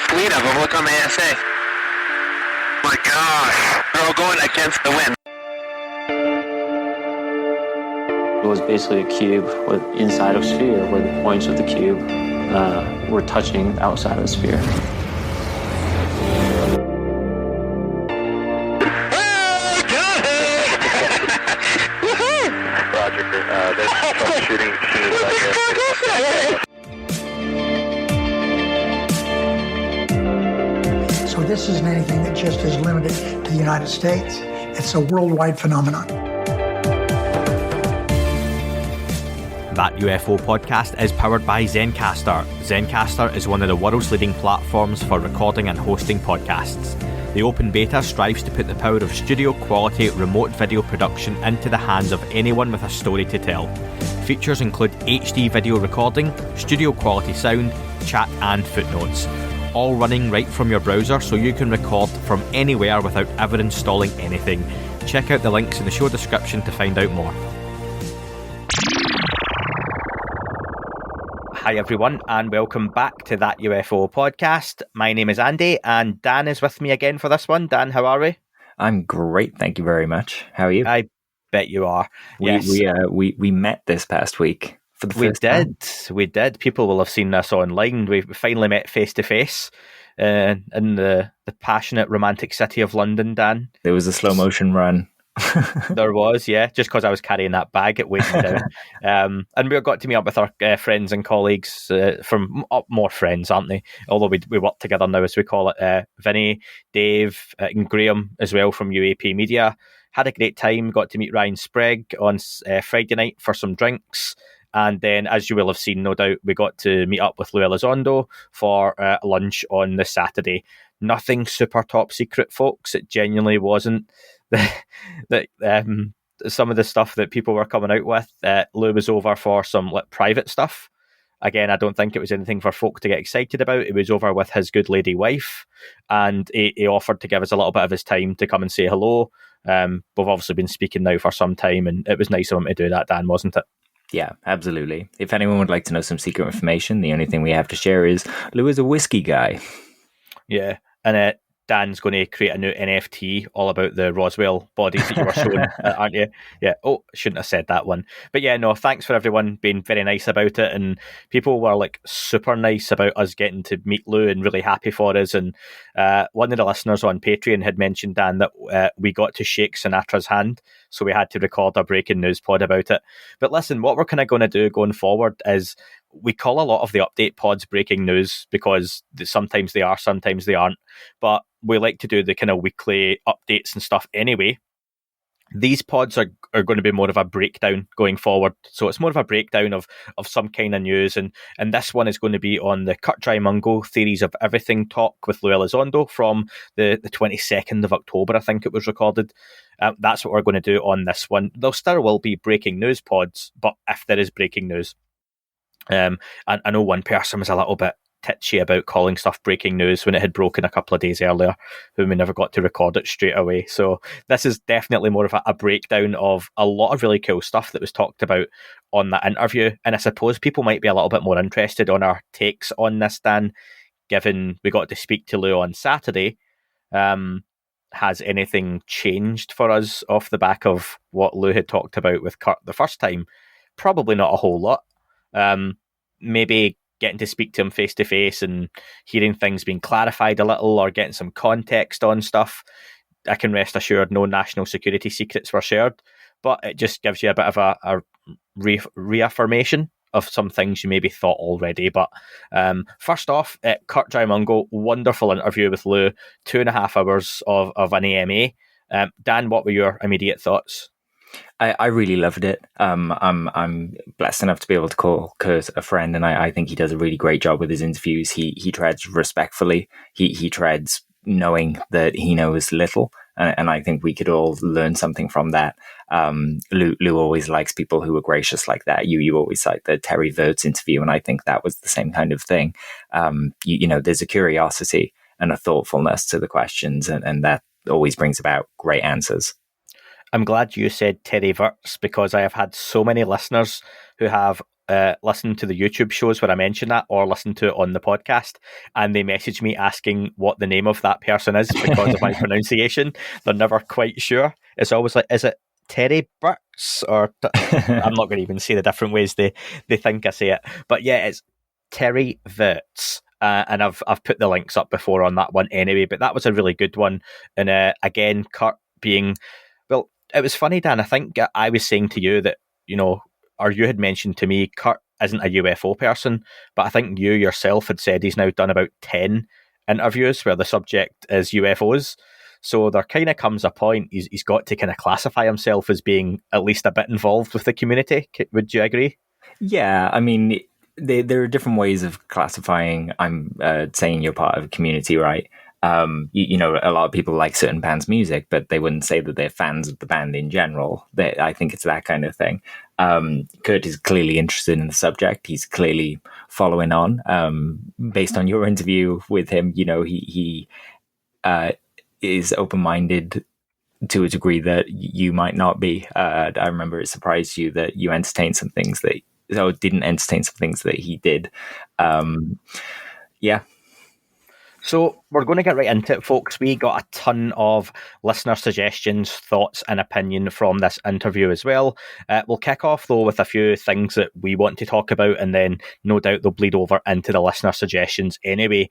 fleet of them. Look on the ASA. My gosh. They're all going against the wind. It was basically a cube with inside of a sphere where the points of the cube were touching outside of the sphere. Roger. There's troubleshooting. So this isn't anything that just is limited to the United States. It's a worldwide phenomenon. That UFO podcast is powered by Zencastr. Zencastr is one of the world's leading platforms for recording and hosting podcasts. The open beta strives to put the power of studio-quality remote video production into the hands of anyone with a story to tell. Features include HD video recording, studio-quality sound, chat and footnotes. All running right from your browser so you can record from anywhere without ever installing anything. Check out the links in the show description to find out more. Hi everyone, and welcome back to That UFO podcast. My name is Andy, and Dan is with me again for this one. Dan, how are we? I'm great, thank you very much. How are you? I bet you are. Yes. We met this past week for the first time. We did. People will have seen this online. We finally met face to face in the passionate romantic city of London, Dan. There was a slow motion run. There was, yeah, just because I was carrying that bag at weighing down. And we got to meet up with our friends and colleagues from more friends, aren't they? Although we work together now, as we call it. Vinny, Dave, and Graham as well from UAP Media. Had a great time. Got to meet Ryan Sprague on Friday night for some drinks. And then, as you will have seen, no doubt, we got to meet up with Lue Elizondo for lunch on the Saturday. Nothing super top secret, folks. It genuinely wasn't. That some of the stuff that people were coming out with, Lou was over for some private stuff. Again, I don't think it was anything for folk to get excited about. It was over with his good lady wife, and he offered to give us a little bit of his time to come and say hello. We've obviously been speaking now for some time, and it was nice of him to do that, Dan, wasn't it? Yeah, absolutely. If anyone would like to know some secret information, the only thing we have to share is Lou is a whiskey guy. Yeah, and Dan's going to create a new NFT all about the Roswell bodies that you were showing, aren't you? Yeah. Oh, shouldn't have said that one. But yeah, no, thanks for everyone being very nice about it. And people were super nice about us getting to meet Lou and really happy for us. And one of the listeners on Patreon had mentioned, Dan, that we got to shake Sinatra's hand. So we had to record a breaking news pod about it. But listen, what we're kind of going to do going forward is we call a lot of the update pods breaking news because sometimes they are, sometimes they aren't. But we like to do the kind of weekly updates and stuff anyway. These pods are going to be more of a breakdown going forward. So it's more of a breakdown of some kind of news. And this one is going to be on the Curt Jaimungal Theories of Everything talk with Lue Elizondo from the 22nd of October, I think it was recorded. That's what we're going to do on this one. There still will be breaking news pods, but if there is breaking news. And I know one person was a little bit titchy about calling stuff breaking news when it had broken a couple of days earlier, whom we never got to record it straight away. So this is definitely more of a breakdown of a lot of really cool stuff that was talked about on that interview. And I suppose people might be a little bit more interested on our takes on this, Dan, given we got to speak to Lou on Saturday. Has anything changed for us off the back of what Lou had talked about with Curt the first time? Probably not a whole lot. Maybe getting to speak to him face to face and hearing things being clarified a little or getting some context on stuff. I can rest assured no national security secrets were shared, but it just gives you a bit of a reaffirmation of some things you maybe thought already. But first off, Curt Jaimungal, wonderful interview with Lou, 2.5 hours of an AMA. Dan, what were your immediate thoughts? I really loved it. I'm blessed enough to be able to call Curt a friend, and I think he does a really great job with his interviews. He treads respectfully. He treads knowing that he knows little, and I think we could all learn something from that. Lou always likes people who are gracious like that. You always cite the Terry Virts interview, and I think that was the same kind of thing. There's a curiosity and a thoughtfulness to the questions, and that always brings about great answers. I'm glad you said Terry Virts, because I have had so many listeners who have listen to the YouTube shows where I mention that, or listen to it on the podcast, and they message me asking what the name of that person is because of my pronunciation. They're never quite sure. It's always like, is it Terry Burks? Or I'm not going to even say the different ways they think I say it. But yeah, it's Terry Verts. And I've put the links up before on that one anyway, but that was a really good one. And again, Curt being, well, it was funny, Dan. I think I was saying to you that, or you had mentioned to me, Curt isn't a UFO person, but I think you yourself had said he's now done about 10 interviews where the subject is UFOs. So there kind of comes a point he's got to kind of classify himself as being at least a bit involved with the community. Would you agree? Yeah, I mean, there are different ways of classifying. I'm saying you're part of a community, right? A lot of people like certain bands' music, but they wouldn't say that they're fans of the band in general. I think it's that kind of thing. Curt is clearly interested in the subject. He's clearly following on. Based on your interview with him, he is open-minded to a degree that you might not be. I remember it surprised you that you entertained some things that, or didn't entertain some things that he did. Yeah. So we're going to get right into it, folks. We got a ton of listener suggestions, thoughts and opinion from this interview as well. We'll kick off, though, with a few things that we want to talk about, and then no doubt they'll bleed over into the listener suggestions anyway.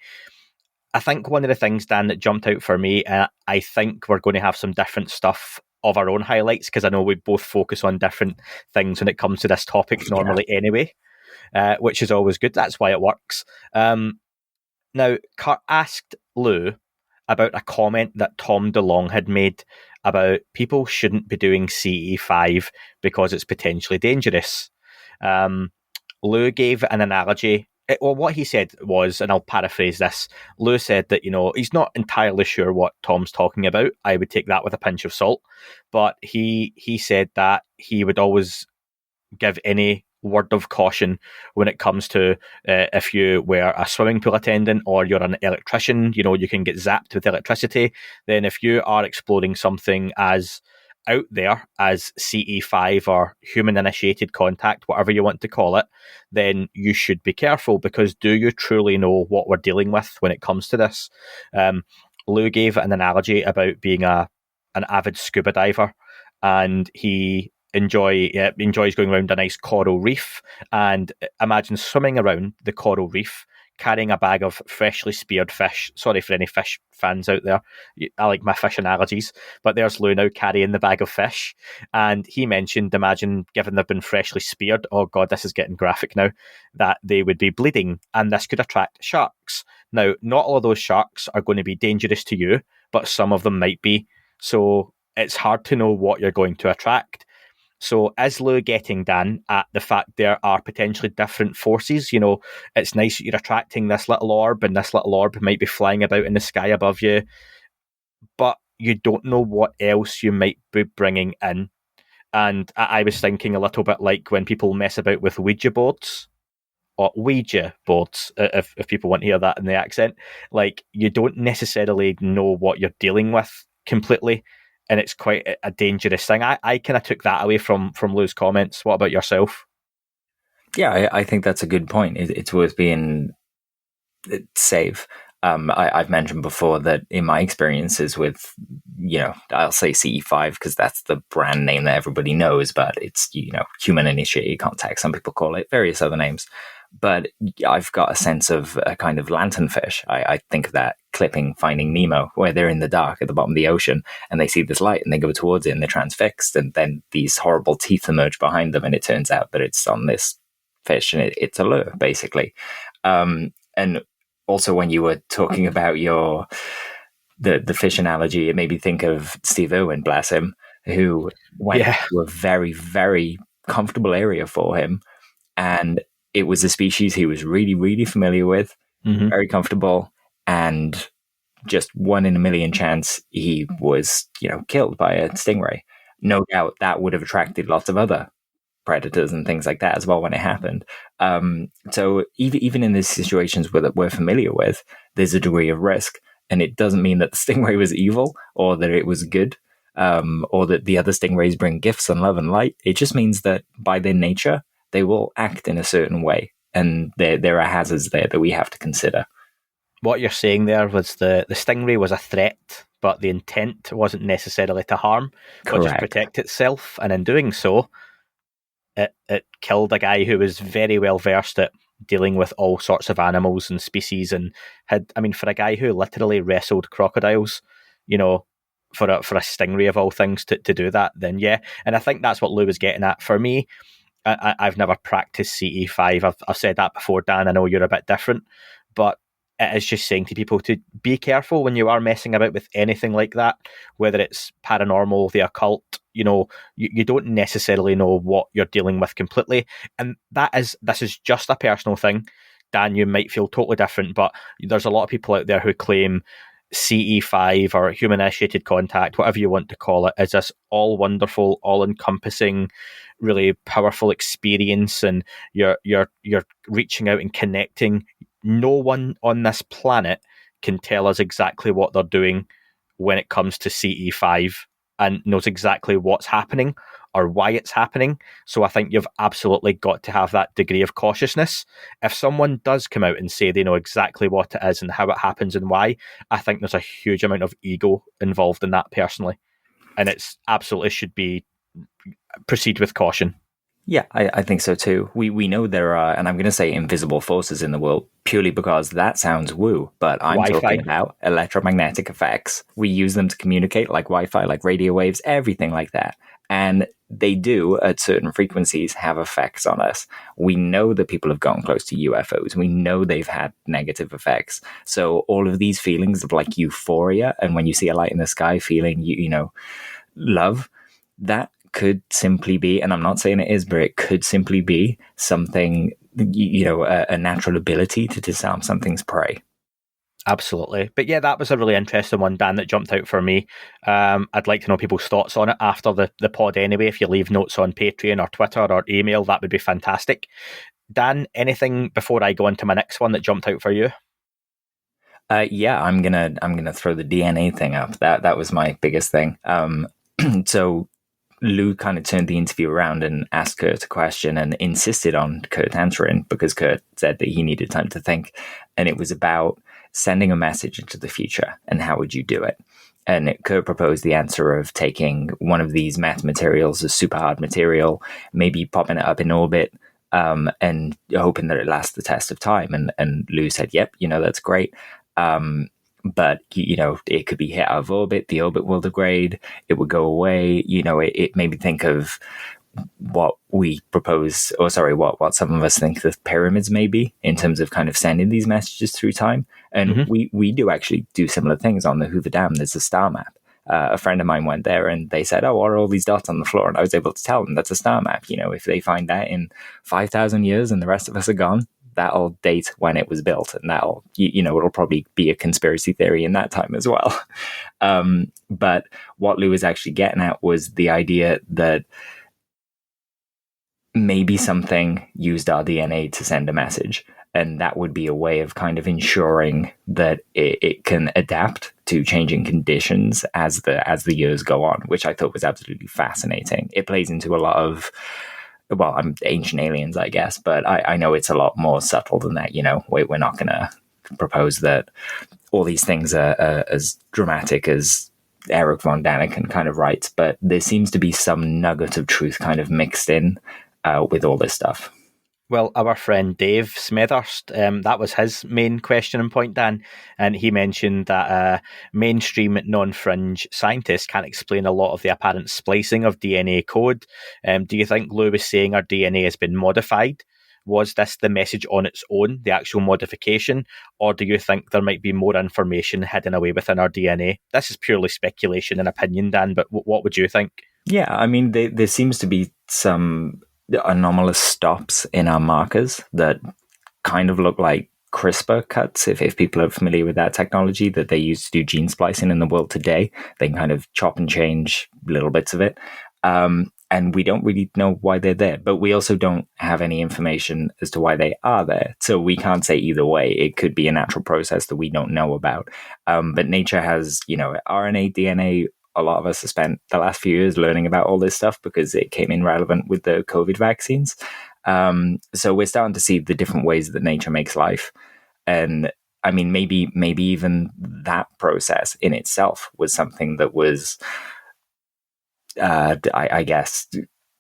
I think one of the things, Dan, that jumped out for me, I think we're going to have some different stuff of our own highlights, because I know we both focus on different things when it comes to this topic normally anyway, which is always good. That's why it works. Now, Curt asked Lou about a comment that Tom DeLonge had made about people shouldn't be doing CE5 because it's potentially dangerous. Lou gave an analogy. What he said was, and I'll paraphrase this, Lou said that, he's not entirely sure what Tom's talking about. I would take that with a pinch of salt. But he said that he would always give any word of caution when it comes to if you were a swimming pool attendant or you're an electrician, you can get zapped with electricity. Then if you are exploring something as out there as CE5 or human initiated contact, whatever you want to call it, then you should be careful, because do you truly know what we're dealing with when it comes to this? Lou gave an analogy about being an avid scuba diver, and he enjoys going around a nice coral reef, and imagine swimming around the coral reef carrying a bag of freshly speared fish. Sorry for any fish fans out there. I like my fish analogies, but there's Lou now carrying the bag of fish. And he mentioned, imagine, given they've been freshly speared, oh God, this is getting graphic now, that they would be bleeding, and this could attract sharks. Now, not all of those sharks are going to be dangerous to you, but some of them might be. So it's hard to know what you're going to attract. So is Lou getting, Dan, at the fact there are potentially different forces? It's nice that you're attracting this little orb, and this little orb might be flying about in the sky above you, but you don't know what else you might be bringing in. And I was thinking a little bit like when people mess about with Ouija boards, if people want to hear that in the accent. Like, you don't necessarily know what you're dealing with completely, and it's quite a dangerous thing. I kind of took that away from Lou's comments. What about yourself? Yeah, I think that's a good point. It's worth being safe. I've mentioned before that in my experiences with, I'll say CE5 because that's the brand name that everybody knows, but it's, human initiated contact. Some people call it various other names. But I've got a sense of a kind of lanternfish. I think of that clipping Finding Nemo, where they're in the dark at the bottom of the ocean and they see this light and they go towards it and they're transfixed, and then these horrible teeth emerge behind them, and it turns out that it's on this fish, and it's a lure, basically. And also, when you were talking about the fish analogy, it made me think of Steve Irwin, bless him, who went to a very, very comfortable area for him, and it was a species he was really, really familiar with, very comfortable, and just 1 in a million chance he was, killed by a stingray. No doubt that would have attracted lots of other predators and things like that as well when it happened. So even in these situations that we're familiar with, there's a degree of risk, and it doesn't mean that the stingray was evil or that it was good, or that the other stingrays bring gifts and love and light. It just means that by their nature, they will act in a certain way. And there are hazards there that we have to consider. What you're saying there was the stingray was a threat, but the intent wasn't necessarily to harm, but just protect itself. And in doing so, it killed a guy who was very well versed at dealing with all sorts of animals and species, and for a guy who literally wrestled crocodiles, for a stingray of all things to do that, then yeah. And I think that's what Lou was getting at. For me, I've never practiced CE5. I've said that before, Dan. I know you're a bit different, but it is just saying to people to be careful when you are messing about with anything like that, whether it's paranormal, the occult. You don't necessarily know what you're dealing with completely, and this is just a personal thing. Dan, you might feel totally different, but there's a lot of people out there who claim CE5 or human initiated contact, whatever you want to call it, is this all wonderful, all encompassing, really powerful experience, and you're reaching out and connecting. No one on this planet can tell us exactly what they're doing when it comes to CE5 and knows exactly what's happening or why it's happening. So I think you've absolutely got to have that degree of cautiousness. If someone does come out and say they know exactly what it is and how it happens and why, I think there's a huge amount of ego involved in that personally. And it's absolutely should be proceed with caution. Yeah, I think so too. We know there are, and I'm going to say invisible forces in the world purely because that sounds woo, but I'm Wi-Fi. talking about electromagnetic effects. We use them to communicate, like Wi-Fi, like radio waves, everything like that. And they do, at certain frequencies, have effects on us. We know that people have gone close to UFOs. We know they've had negative effects. So all of these feelings of like euphoria, and when you see a light in the sky, feeling, love, that could simply be, and I'm not saying it is, but it could simply be something, a natural ability to disarm something's prey. Absolutely. But yeah, that was a really interesting one, Dan, that jumped out for me. I'd like to know people's thoughts on it after the pod anyway. If you leave notes on Patreon or Twitter or email, that would be fantastic. Dan, anything before I go into my next one that jumped out for you? Yeah, I'm gonna throw the DNA thing up. That was my biggest thing. So Lou kind of turned the interview around and asked Curt a question and insisted on Curt answering because Curt said that he needed time to think. And it was about sending a message into the future and how would you do it? And Curt proposed the answer of taking one of these meth materials, a super hard material, maybe popping it up in orbit, and hoping that it lasts the test of time. And Lou said, yep, that's great. But, it could be hit out of orbit. The orbit will degrade. It would go away. It made me think of what we propose, what some of us think the pyramids may be in terms of kind of sending these messages through time. And we do actually do similar things on the Hoover Dam. There's a star map. A friend of mine went there and they said, oh, what are all these dots on the floor? And I was able to tell them that's a star map. If they find that in 5,000 years and the rest of us are gone, that'll date when it was built, and that'll, it'll probably be a conspiracy theory in that time as well. But what Lou was actually getting at was the idea that maybe something used our DNA to send a message, and that would be a way of kind of ensuring that it can adapt to changing conditions as the years go on, which I thought was absolutely fascinating. It plays into a lot of, I'm Ancient Aliens, I guess, but I know it's a lot more subtle than that. We're not going to propose that all these things are as dramatic as Eric von Daniken kind of writes, but there seems to be some nugget of truth kind of mixed in with all this stuff. Well, our friend Dave Smethurst, that was his main question and point, Dan, and he mentioned that mainstream non-fringe scientists can't explain a lot of the apparent splicing of DNA code. Do you think Lou was saying our DNA has been modified? Was this the message on its own, the actual modification, or do you think there might be more information hidden away within our DNA? This is purely speculation and opinion, Dan, but what would you think? Yeah, there seems to be some anomalous stops in our markers that kind of look like CRISPR cuts, if people are familiar with that technology that they use to do gene splicing in the world today. They can kind of chop and change little bits of it. And we don't really know why they're there, but we also don't have any information as to why they are there. So we can't say either way. It could be a natural process that we don't know about. But nature has, RNA, DNA. A lot of us have spent the last few years learning about all this stuff because it came in relevant with the COVID vaccines. So we're starting to see the different ways that nature makes life. And I mean, maybe even that process in itself was something that was, I guess,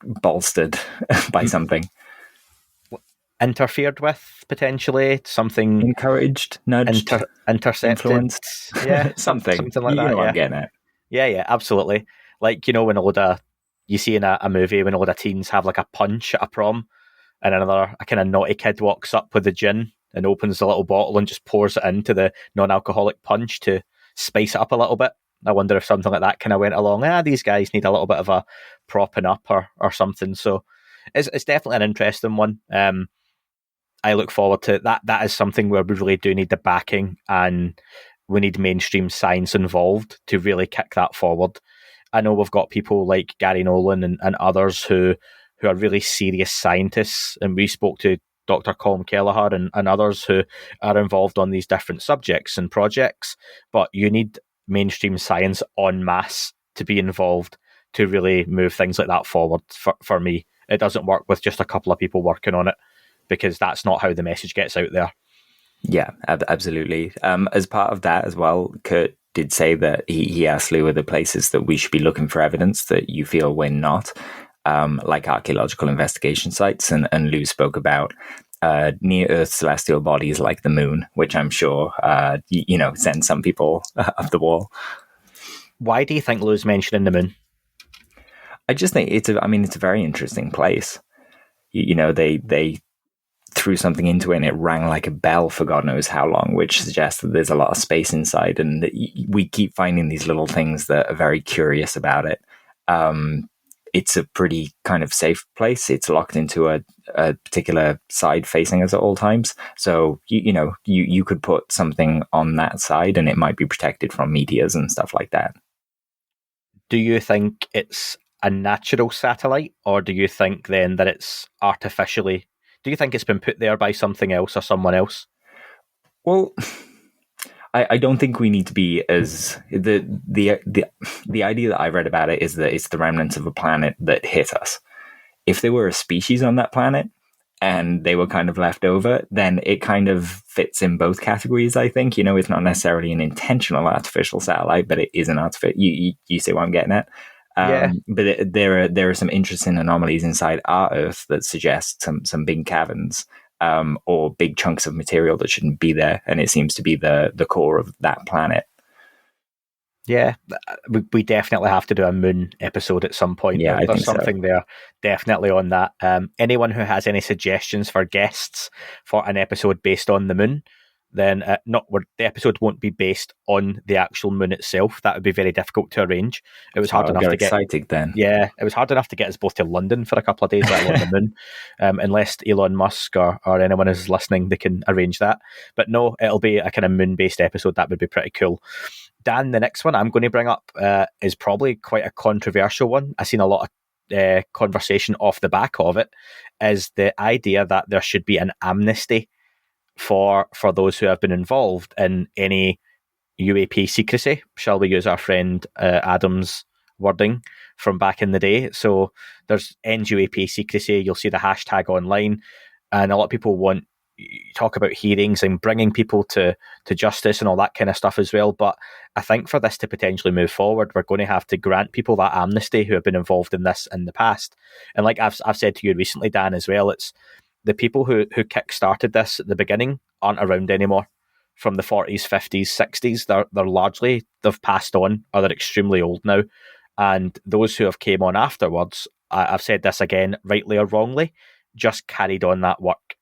bolstered by something. Interfered with, potentially, something Encouraged, nudged, intercepted, influenced. yeah, something like you that. know what Yeah, I'm getting at. yeah, absolutely. Like, when a load of, you see in a movie when a load of teens have like a punch at a prom, and a kind of naughty kid walks up with the gin and opens the little bottle and just pours it into the non-alcoholic punch to spice it up a little bit. I wonder if something like that kind of went along. These guys need a little bit of a propping up or something. So it's definitely an interesting one. I look forward to that. That is something where we really do need the backing, and we need mainstream science involved to really kick that forward. I know we've got people like Gary Nolan and others who are really serious scientists, and we spoke to Dr. Colm Kelleher and others who are involved on these different subjects and projects, but you need mainstream science en masse to be involved to really move things like that forward. For me, it doesn't work with just a couple of people working on it, because that's not how the message gets out there. Yeah, absolutely. As part of that as well, Curt did say that he asked Lou the places that we should be looking for evidence that you feel we're not, like archaeological investigation sites. And Lou spoke about near-Earth celestial bodies like the moon, which I'm sure, sends some people up the wall. Why do you think Lou's mentioning the moon? I just think it's a very interesting place. They threw something into it and it rang like a bell for God knows how long, which suggests that there's a lot of space inside, and we keep finding these little things that are very curious about it. It's a pretty kind of safe place. It's locked into a particular side facing us at all times. So, you could put something on that side and it might be protected from meteors and stuff like that. Do you think it's a natural satellite, or do you think then that it's artificially? Do you think it's been put there by something else or someone else? Well, I don't think we need to be as the idea that I read about it is that it's the remnants of a planet that hit us. If there were a species on that planet and they were kind of left over, then it kind of fits in both categories. I think, it's not necessarily an intentional artificial satellite, but it is an artificial. You see what I'm getting at? Yeah. But there are some interesting anomalies inside our Earth that suggest some big caverns, or big chunks of material that shouldn't be there, and it seems to be the core of that planet. Yeah, we definitely have to do a moon episode at some point. Yeah, There's something there definitely on that. Anyone who has any suggestions for guests for an episode based on the moon, then the episode won't be based on the actual moon itself. That would be very difficult to arrange. It was hard enough to get. Excited then. Yeah, it was hard enough to get us both to London for a couple of days, let alone the moon. Unless Elon Musk or anyone is listening, they can arrange that. But no, it'll be a kind of moon-based episode. That would be pretty cool. Dan, the next one I'm going to bring up is probably quite a controversial one. I've seen a lot of conversation off the back of it, is the idea that there should be an amnesty for those who have been involved in any UAP secrecy. Shall we use our friend Adam's wording from back in the day? So there's end UAP secrecy. You'll see the hashtag online, and a lot of people talk about hearings and bringing people to justice and all that kind of stuff as well. But I think for this to potentially move forward, we're going to have to grant people that amnesty who have been involved in this in the past. And like I've said to you recently, Dan, as well, it's the people who kick-started this at the beginning aren't around anymore. From the 40s, 50s, 60s, they're largely, they've passed on, or they're extremely old now. And those who have came on afterwards, I've said this again, rightly or wrongly, just carried on that work.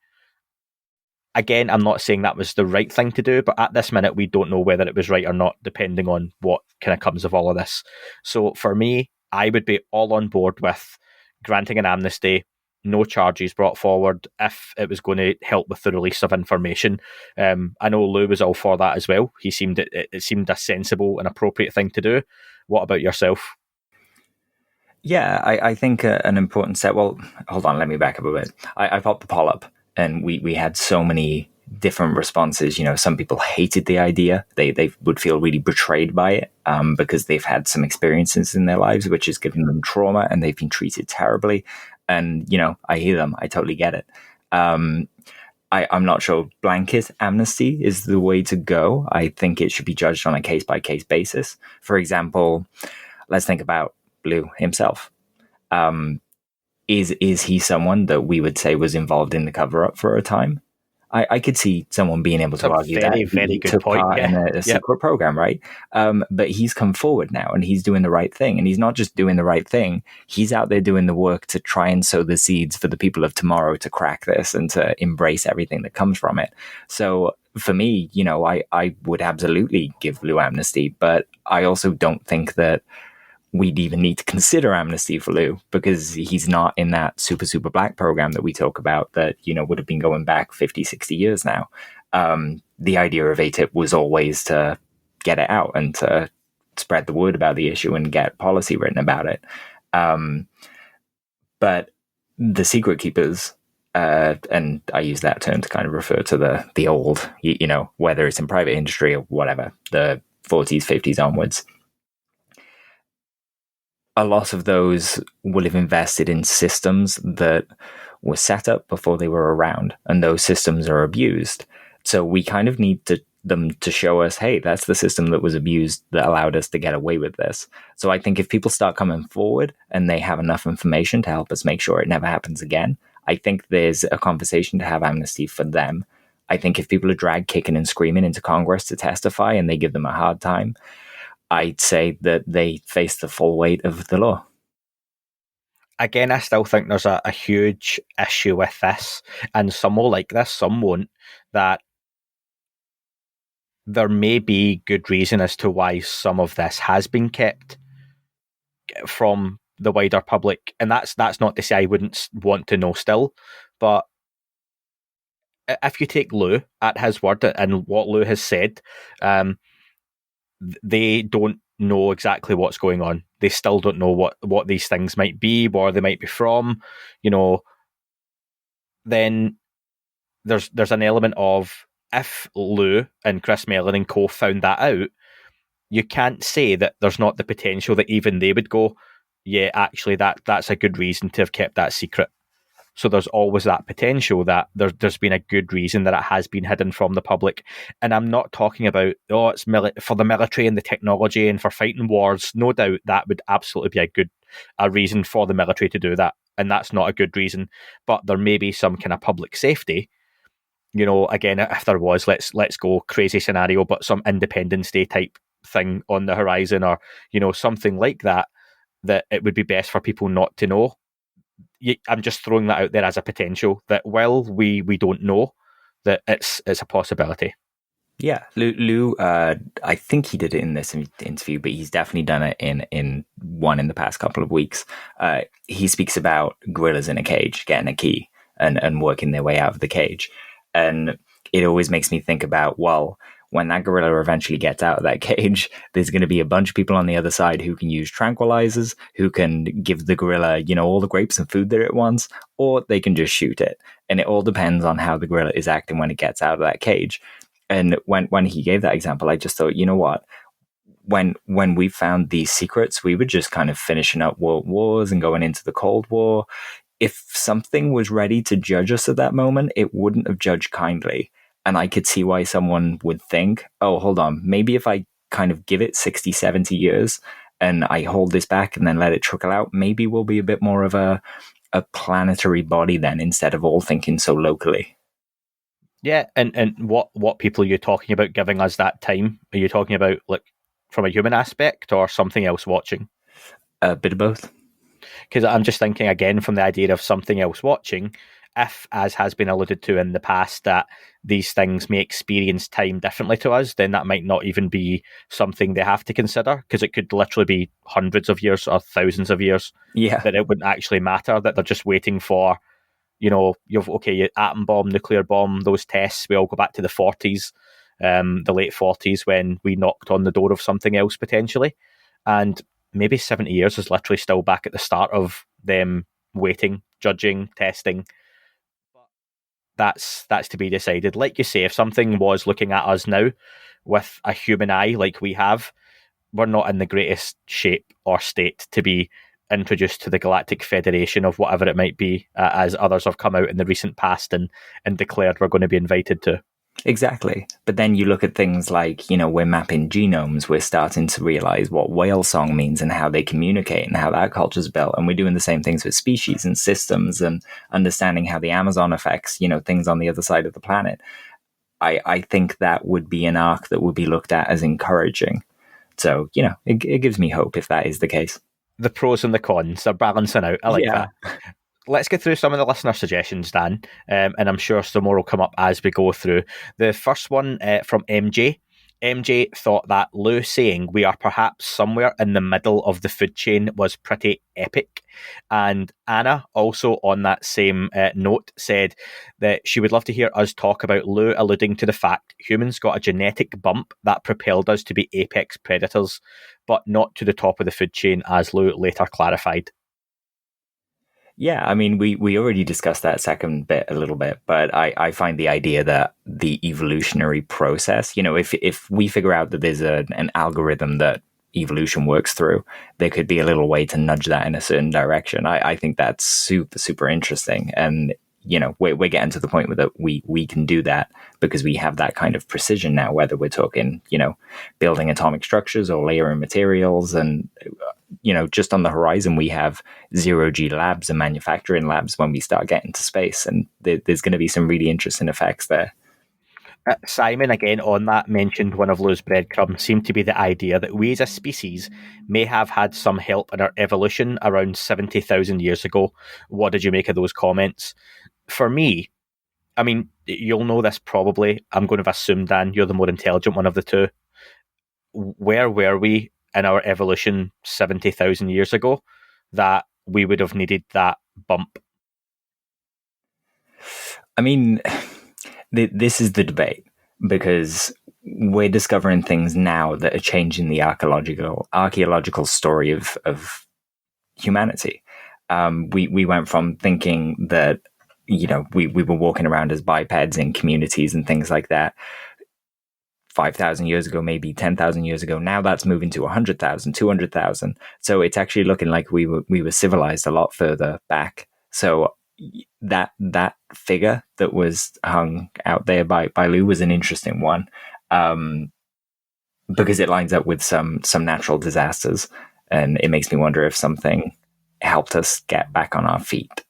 Again, I'm not saying that was the right thing to do, but at this minute, we don't know whether it was right or not, depending on what kind of comes of all of this. So for me, I would be all on board with granting an amnesty, no charges brought forward if it was going to help with the release of information. I know Lou was all for that as well. It seemed a sensible and appropriate thing to do. What about yourself? Yeah, I think an important set. Well, hold on, let me back up a bit. I popped the poll up, and we had so many different responses. Some people hated the idea. They would feel really betrayed by it because they've had some experiences in their lives which has given them trauma and they've been treated terribly. And, I hear them. I totally get it. I'm not sure blanket amnesty is the way to go. I think it should be judged on a case-by-case basis. For example, let's think about Lou himself. Is he someone that we would say was involved in the cover-up for a time? I could see someone being able to argue very, that very he good took point. part in a secret program, right? But he's come forward now and he's doing the right thing. And he's not just doing the right thing. He's out there doing the work to try and sow the seeds for the people of tomorrow to crack this and to embrace everything that comes from it. So for me, I would absolutely give Lou amnesty, but I also don't think that we'd even need to consider amnesty for Lou because he's not in that super, super black program that we talk about that, would have been going back 50, 60 years now. The idea of ATIP was always to get it out and to spread the word about the issue and get policy written about it. But the secret keepers, and I use that term to kind of refer to the old, whether it's in private industry or whatever, the 40s, 50s onwards, a lot of those will have invested in systems that were set up before they were around, and those systems are abused. So we kind of need them to show us, hey, that's the system that was abused that allowed us to get away with this. So I think if people start coming forward and they have enough information to help us make sure it never happens again, I think there's a conversation to have amnesty for them. I think if people are dragged kicking and screaming into Congress to testify and they give them a hard time, I'd say that they face the full weight of the law. Again, I still think there's a huge issue with this, and some will like this, some won't, that there may be good reason as to why some of this has been kept from the wider public, and that's not to say I wouldn't want to know still, but if you take Lou at his word and what Lou has said, they don't know exactly what's going on. They still don't know what these things might be, where they might be from. Then there's an element of, if Lou and Chris Mellon and co found that out, you can't say that there's not the potential that even they would go, yeah, actually that's a good reason to have kept that secret. So there's always that potential that there's been a good reason that it has been hidden from the public. And I'm not talking about, it's for the military and the technology and for fighting wars. No doubt that would absolutely be a reason for the military to do that. And that's not a good reason. But there may be some kind of public safety. Again, if there was, let's go crazy scenario, but some Independence Day type thing on the horizon, or, something like that it would be best for people not to know. I'm just throwing that out there as a potential that, while we don't know, that it's a possibility. Yeah, Lou, I think he did it in this interview, but he's definitely done it in one in the past couple of weeks. He speaks about gorillas in a cage getting a key and working their way out of the cage. And it always makes me think about, well, when that gorilla eventually gets out of that cage, there's going to be a bunch of people on the other side who can use tranquilizers, who can give the gorilla, all the grapes and food that it wants, or they can just shoot it. And it all depends on how the gorilla is acting when it gets out of that cage. And when he gave that example, I just thought, you know what? When we found these secrets, we were just kind of finishing up world wars and going into the Cold War. If something was ready to judge us at that moment, it wouldn't have judged kindly. And I could see why someone would think, oh, hold on, maybe if I kind of give it 60, 70 years and I hold this back and then let it trickle out, maybe we'll be a bit more of a planetary body then, instead of all thinking so locally. Yeah, and what people are you talking about giving us that time? Are you talking about, like, from a human aspect or something else watching? A bit of both. Because I'm just thinking, again, from the idea of something else watching, if, as has been alluded to in the past, that these things may experience time differently to us, then that might not even be something they have to consider, because it could literally be hundreds of years or thousands of years. Yeah. That it wouldn't actually matter, that they're just waiting for, your atom bomb, nuclear bomb, those tests. We all go back to the 40s, the late 40s, when we knocked on the door of something else potentially. And maybe 70 years is literally still back at the start of them waiting, judging, testing. That's to be decided. Like you say, if something was looking at us now with a human eye like we have, we're not in the greatest shape or state to be introduced to the Galactic Federation of whatever it might be, as others have come out in the recent past and declared we're going to be invited to. Exactly. But then you look at things like, we're mapping genomes. We're starting to realize what whale song means and how they communicate and how that culture's built. And we're doing the same things with species and systems and understanding how the Amazon affects, things on the other side of the planet. I think that would be an arc that would be looked at as encouraging. So, it gives me hope if that is the case. The pros and the cons are balancing out. I like that. Let's get through some of the listener suggestions, Dan, and I'm sure some more will come up as we go through. The first one from MJ. MJ thought that Lou saying we are perhaps somewhere in the middle of the food chain was pretty epic. And Anna, also on that same note, said that she would love to hear us talk about Lou alluding to the fact humans got a genetic bump that propelled us to be apex predators, but not to the top of the food chain, as Lou later clarified. Yeah, I mean, we already discussed that second bit a little bit, but I find the idea that the evolutionary process, if we figure out that there's an algorithm that evolution works through, there could be a little way to nudge that in a certain direction. I think that's super, super interesting. And, we're getting to the point where that we can do that because we have that kind of precision now, whether we're talking, building atomic structures or layering materials. And, just on the horizon, we have zero-G labs and manufacturing labs when we start getting to space. And there's going to be some really interesting effects there. Simon, again, on that, mentioned one of Lou's breadcrumbs seemed to be the idea that we as a species may have had some help in our evolution around 70,000 years ago. What did you make of those comments? For me, I mean, you'll know this probably. I'm going to assume, Dan, you're the more intelligent one of the two. Where were we in our evolution 70,000 years ago that we would have needed that bump? I mean, this is the debate, because we're discovering things now that are changing the archaeological story of humanity. We went from thinking that, we were walking around as bipeds in communities and things like that 5,000 years ago, maybe 10,000 years ago. Now that's moving to 100,000, 200,000. So it's actually looking like we were civilized a lot further back. So that figure that was hung out there by Lou was an interesting one, because it lines up with some natural disasters, and it makes me wonder if something helped us get back on our feet.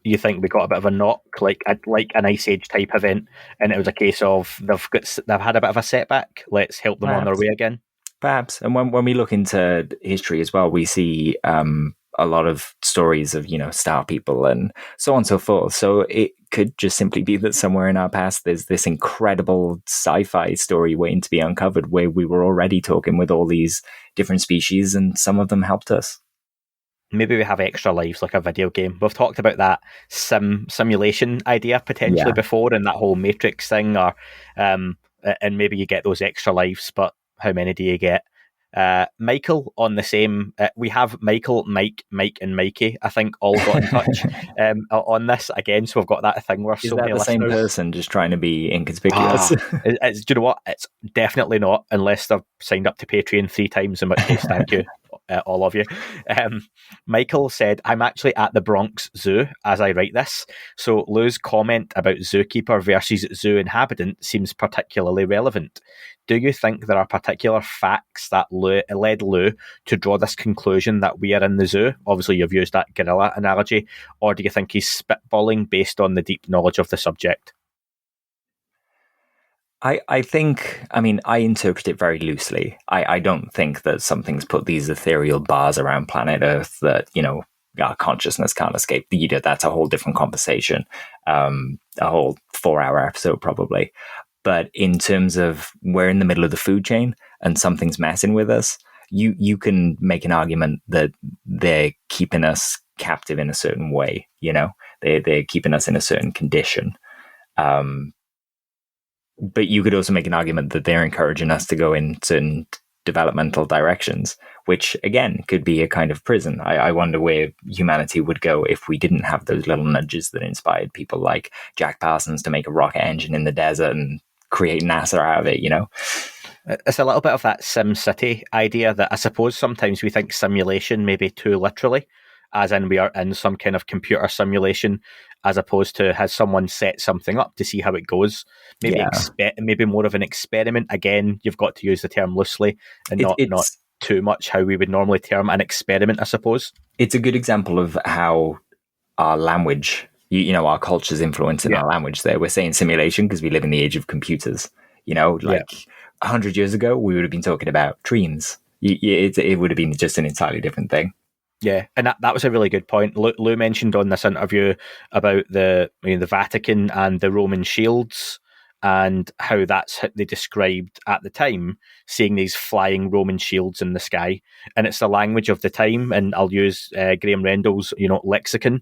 You think we got a bit of a knock, like an Ice Age type event, and it was a case of they've had a bit of a setback. Let's help them on their way again. Perhaps. And when we look into history as well, we see a lot of stories of, star people and so on and so forth. So it could just simply be that somewhere in our past, there's this incredible sci-fi story waiting to be uncovered where we were already talking with all these different species and some of them helped us. Maybe we have extra lives like a video game. We've talked about that simulation idea potentially before, and that whole Matrix thing, or and maybe you get those extra lives, but how many do you get? Michael on the same. We have Michael, Mike, and Mikey, I think, all got in touch on this again. So we've got that thing where so many listeners. Is that the same person just trying to be inconspicuous? Do you know what? It's definitely not, unless they've signed up to Patreon 3 times, in which case, thank you. All of you. Michael said, I'm actually at the Bronx Zoo as I write this, so Lou's comment about zookeeper versus zoo inhabitant seems particularly relevant. Do you think there are particular facts that led Lou to draw this conclusion that we are in the zoo? Obviously, you've used that gorilla analogy, or do you think he's spitballing based on the deep knowledge of the subject? I think, I interpret it very loosely. I don't think that something's put these ethereal bars around planet Earth that, our consciousness can't escape. That's a whole different conversation, a whole 4-hour episode probably. But in terms of we're in the middle of the food chain and something's messing with us, you can make an argument that they're keeping us captive in a certain way, they're keeping us in a certain condition. But you could also make an argument that they're encouraging us to go in certain developmental directions, which again could be a kind of prison. I wonder where humanity would go if we didn't have those little nudges that inspired people like Jack Parsons to make a rocket engine in the desert and create NASA out of it, It's a little bit of that Sim City idea that I suppose sometimes we think simulation maybe too literally, as in we are in some kind of computer simulation, as opposed to has someone set something up to see how it goes. Maybe Yeah. maybe more of an experiment. Again, you've got to use the term loosely and not too much how we would normally term an experiment, I suppose. It's a good example of how our language, our culture's influence in our language there. We're saying simulation because we live in the age of computers. 100 years ago, we would have been talking about dreams. It would have been just an entirely different thing. Yeah, and that was a really good point. Lou mentioned on this interview about the Vatican and the Roman shields and how that's how they described at the time, seeing these flying Roman shields in the sky. And it's the language of the time, and I'll use Graham Rendell's, lexicon.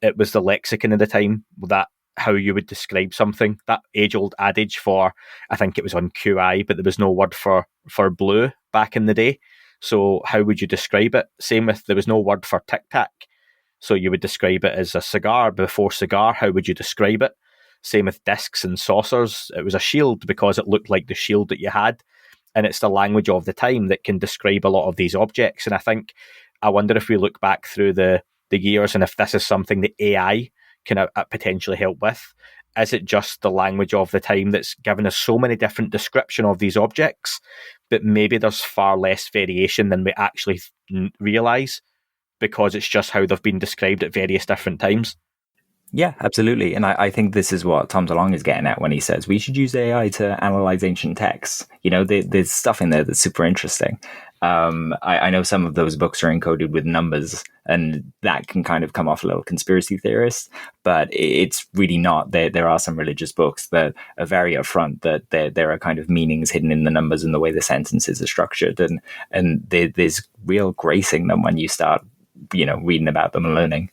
It was the lexicon of the time, that how you would describe something. That age-old adage for, I think it was on QI, but there was no word for blue back in the day. So how would you describe it? Same with, there was no word for tic-tac. So you would describe it as a cigar. Before cigar, how would you describe it? Same with discs and saucers. It was a shield because it looked like the shield that you had. And it's the language of the time that can describe a lot of these objects. And I wonder if we look back through the years and if this is something that AI can potentially help with. Is it just the language of the time that's given us so many different description of these objects, but maybe there's far less variation than we actually realise because it's just how they've been described at various different times? Yeah, absolutely. And I think this is what Tom DeLonge is getting at when he says we should use AI to analyze ancient texts. There's stuff in there that's super interesting. I know some of those books are encoded with numbers, and that can kind of come off a little conspiracy theorist, but it's really not. There are some religious books that are very upfront that there are kind of meanings hidden in the numbers and the way the sentences are structured, and there's real grace in them when you start, reading about them and learning.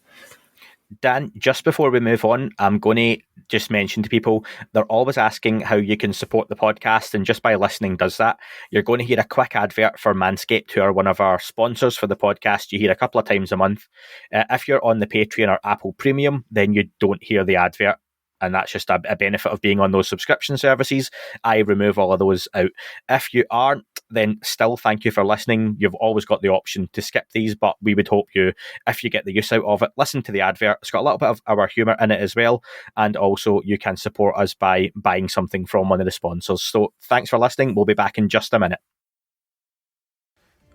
Dan, just before we move on, I'm going to just mention to people, they're always asking how you can support the podcast, and just by listening does that. You're going to hear a quick advert for Manscaped, who are one of our sponsors for the podcast. You hear a couple of times a month. If you're on the Patreon or Apple Premium, then you don't hear the advert. And that's just a benefit of being on those subscription services. I remove all of those out. If you aren't, then still thank you for listening. You've always got the option to skip these, but we would hope you, if you get the use out of it, listen to the advert. It's got a little bit of our humour in it as well. And also you can support us by buying something from one of the sponsors. So thanks for listening. We'll be back in just a minute.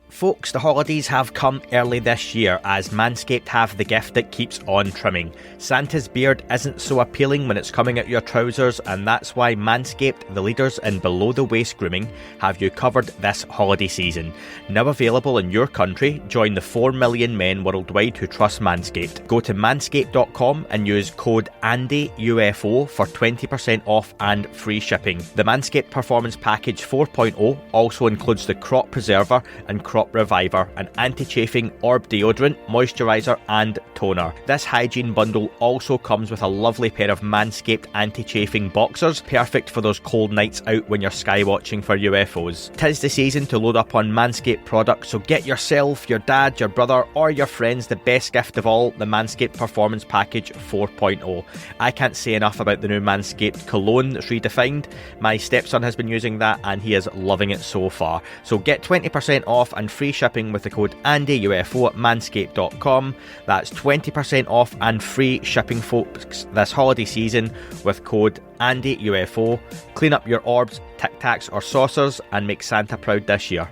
Folks, the holidays have come early this year as Manscaped have the gift that keeps on trimming. Santa's beard isn't so appealing when it's coming out your trousers, and that's why Manscaped, the leaders in below-the-waist grooming, have you covered this holiday season. Now available in your country, join the 4 million men worldwide who trust Manscaped. Go to manscaped.com and use code ANDYUFO for 20% off and free shipping. The Manscaped Performance Package 4.0 also includes the Crop Preserver and Crop Reviver, an anti-chafing orb deodorant, moisturiser and toner. This hygiene bundle also comes with a lovely pair of Manscaped anti-chafing boxers, perfect for those cold nights out when you're skywatching for UFOs. 'Tis the season to load up on Manscaped products, so get yourself, your dad, your brother or your friends the best gift of all, the Manscaped Performance Package 4.0. I can't say enough about the new Manscaped cologne that's redefined. My stepson has been using that and he is loving it so far. So get 20% off and free shipping with the code ANDYUFO at manscaped.com. That's 20% off and free shipping, folks, this holiday season with code ANDYUFO. Clean up your orbs, tic tacs or saucers and make Santa proud this year.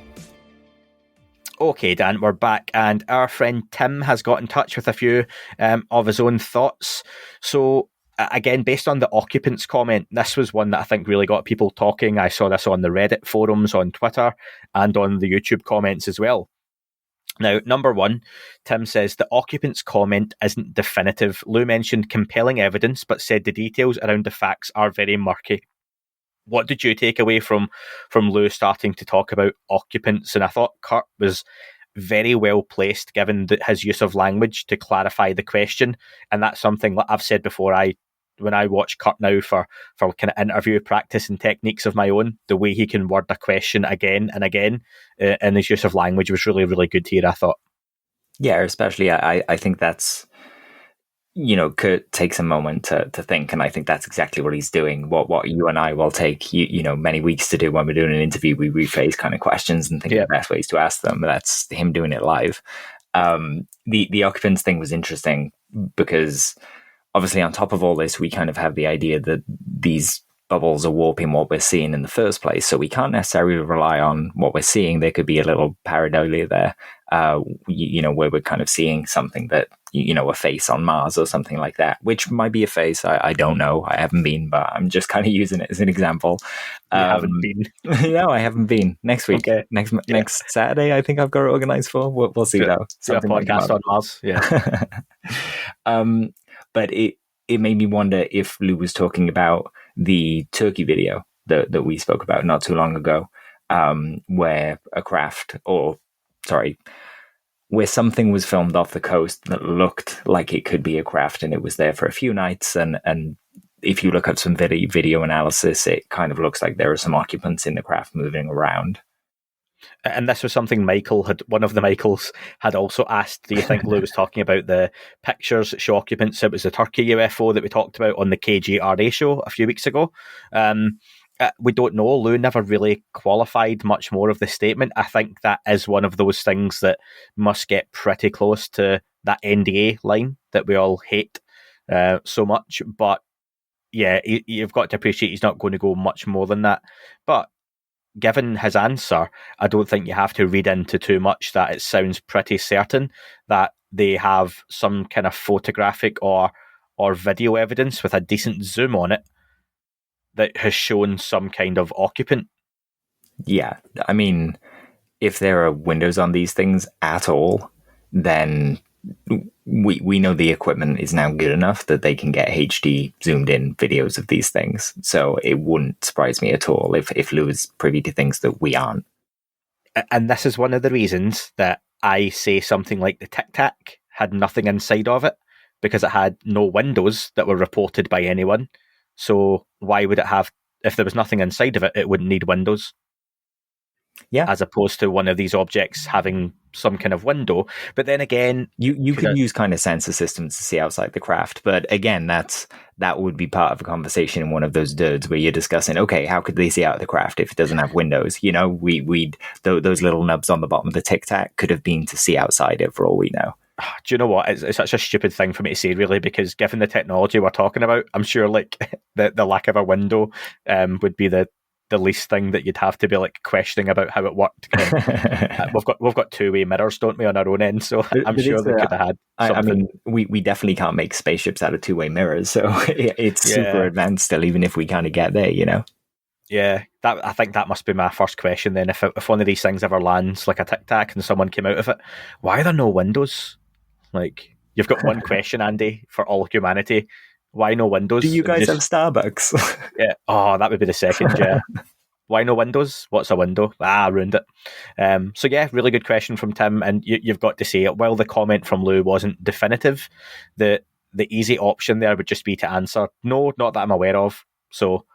Okay, Dan, we're back, and our friend Tim has got in touch with a few of his own thoughts. So again, based on the Occupants comment, this was one that I think really got people talking. I saw this on the Reddit forums, on Twitter, and on the YouTube comments as well. Now, number one, Tim says the Occupants comment isn't definitive. Lou mentioned compelling evidence, but said the details around the facts are very murky. What did you take away from Lou starting to talk about Occupants? And I thought Curt was very well placed given his use of language to clarify the question. And that's something that I've said before. When I watch Curt now for kind of interview practice and techniques of my own, the way he can word a question again and again and his use of language was really, really good here, I thought. Yeah, especially I think that's Curt takes a moment to think, and I think that's exactly what he's doing. What you and I will take, many weeks to do when we're doing an interview. We rephrase kind of questions and think of the best ways to ask them. That's him doing it live. The Occupants thing was interesting because obviously on top of all this, we kind of have the idea that these bubbles are warping what we're seeing in the first place. So we can't necessarily rely on what we're seeing. There could be a little pareidolia there, where we're kind of seeing something that, a face on Mars or something like that, which might be a face. I don't know. I haven't been, but I'm just kind of using it as an example. You haven't been? No, I haven't been. Next week, okay. next Saturday, I think I've got it organized for. We'll see though. Something a podcast on Mars. Yeah. But it made me wonder if Lou was talking about the Turkey video that we spoke about not too long ago, where where something was filmed off the coast that looked like it could be a craft, and it was there for a few nights. And if you look at some video analysis, it kind of looks like there are some occupants in the craft moving around. And this was something one of the Michaels had also asked, do you think Lou was talking about the pictures that show occupants? It was the Turkey UFO that we talked about on the KGRA show a few weeks ago. We don't know. Lou never really qualified much more of the statement. I think that is one of those things that must get pretty close to that NDA line that we all hate so much. But yeah, you've got to appreciate he's not going to go much more than that. But given his answer, I don't think you have to read into too much that it sounds pretty certain that they have some kind of photographic or video evidence with a decent zoom on it that has shown some kind of occupant. Yeah, I mean, if there are windows on these things at all, then we know the equipment is now good enough that they can get HD zoomed in videos of these things. So it wouldn't surprise me at all if Lou is privy to things that we aren't. And this is one of the reasons that I say something like the Tic Tac had nothing inside of it, because it had no windows that were reported by anyone. So why would it have, if there was nothing inside of it, it wouldn't need windows. Yeah. As opposed to one of these objects having some kind of window. But then again, you could use kind of sensor systems to see outside the craft. But again, that would be part of a conversation in one of those DURDs where you're discussing, okay, how could they see out of the craft if it doesn't have windows? Those little nubs on the bottom of the Tic Tac could have been to see outside it for all we know. Do you know what? It's such a stupid thing for me to say, really, because given the technology we're talking about, I'm sure like the lack of a window would be the least thing that you'd have to be like questioning about how it worked. We've got two-way mirrors, don't we, on our own end? So I'm sure they could have had something. I mean, we definitely can't make spaceships out of two-way mirrors, so it's super advanced still, even if we kind of get there, Yeah, I think that must be my first question then. If one of these things ever lands like a Tic Tac and someone came out of it, why are there no windows? Like, you've got one question, Andy, for all humanity. Why no windows? Do you guys have Starbucks? Yeah. Oh, that would be the second, yeah. Why no windows? What's a window? Ruined it. So yeah, really good question from Tim. And you've got to say it. While the comment from Lou wasn't definitive, the easy option there would just be to answer, no, not that I'm aware of. So,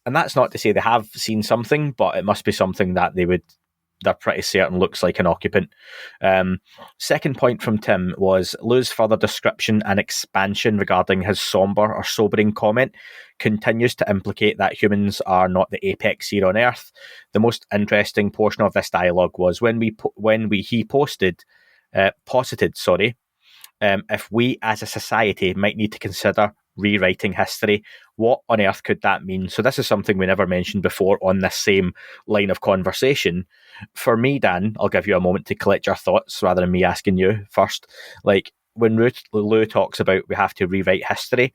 and that's not to say they have seen something, but it must be something that they're pretty certain looks like an occupant. Second point from Tim was Lou's further description and expansion regarding his somber or sobering comment continues to implicate that humans are not the apex here on Earth. The most interesting portion of this dialogue was when he posited, if we as a society might need to consider rewriting history. What on earth could that mean? So this is something we never mentioned before on this same line of conversation. For me, Dan, I'll give you a moment to collect your thoughts rather than me asking you first. Like, when Lou talks about we have to rewrite history,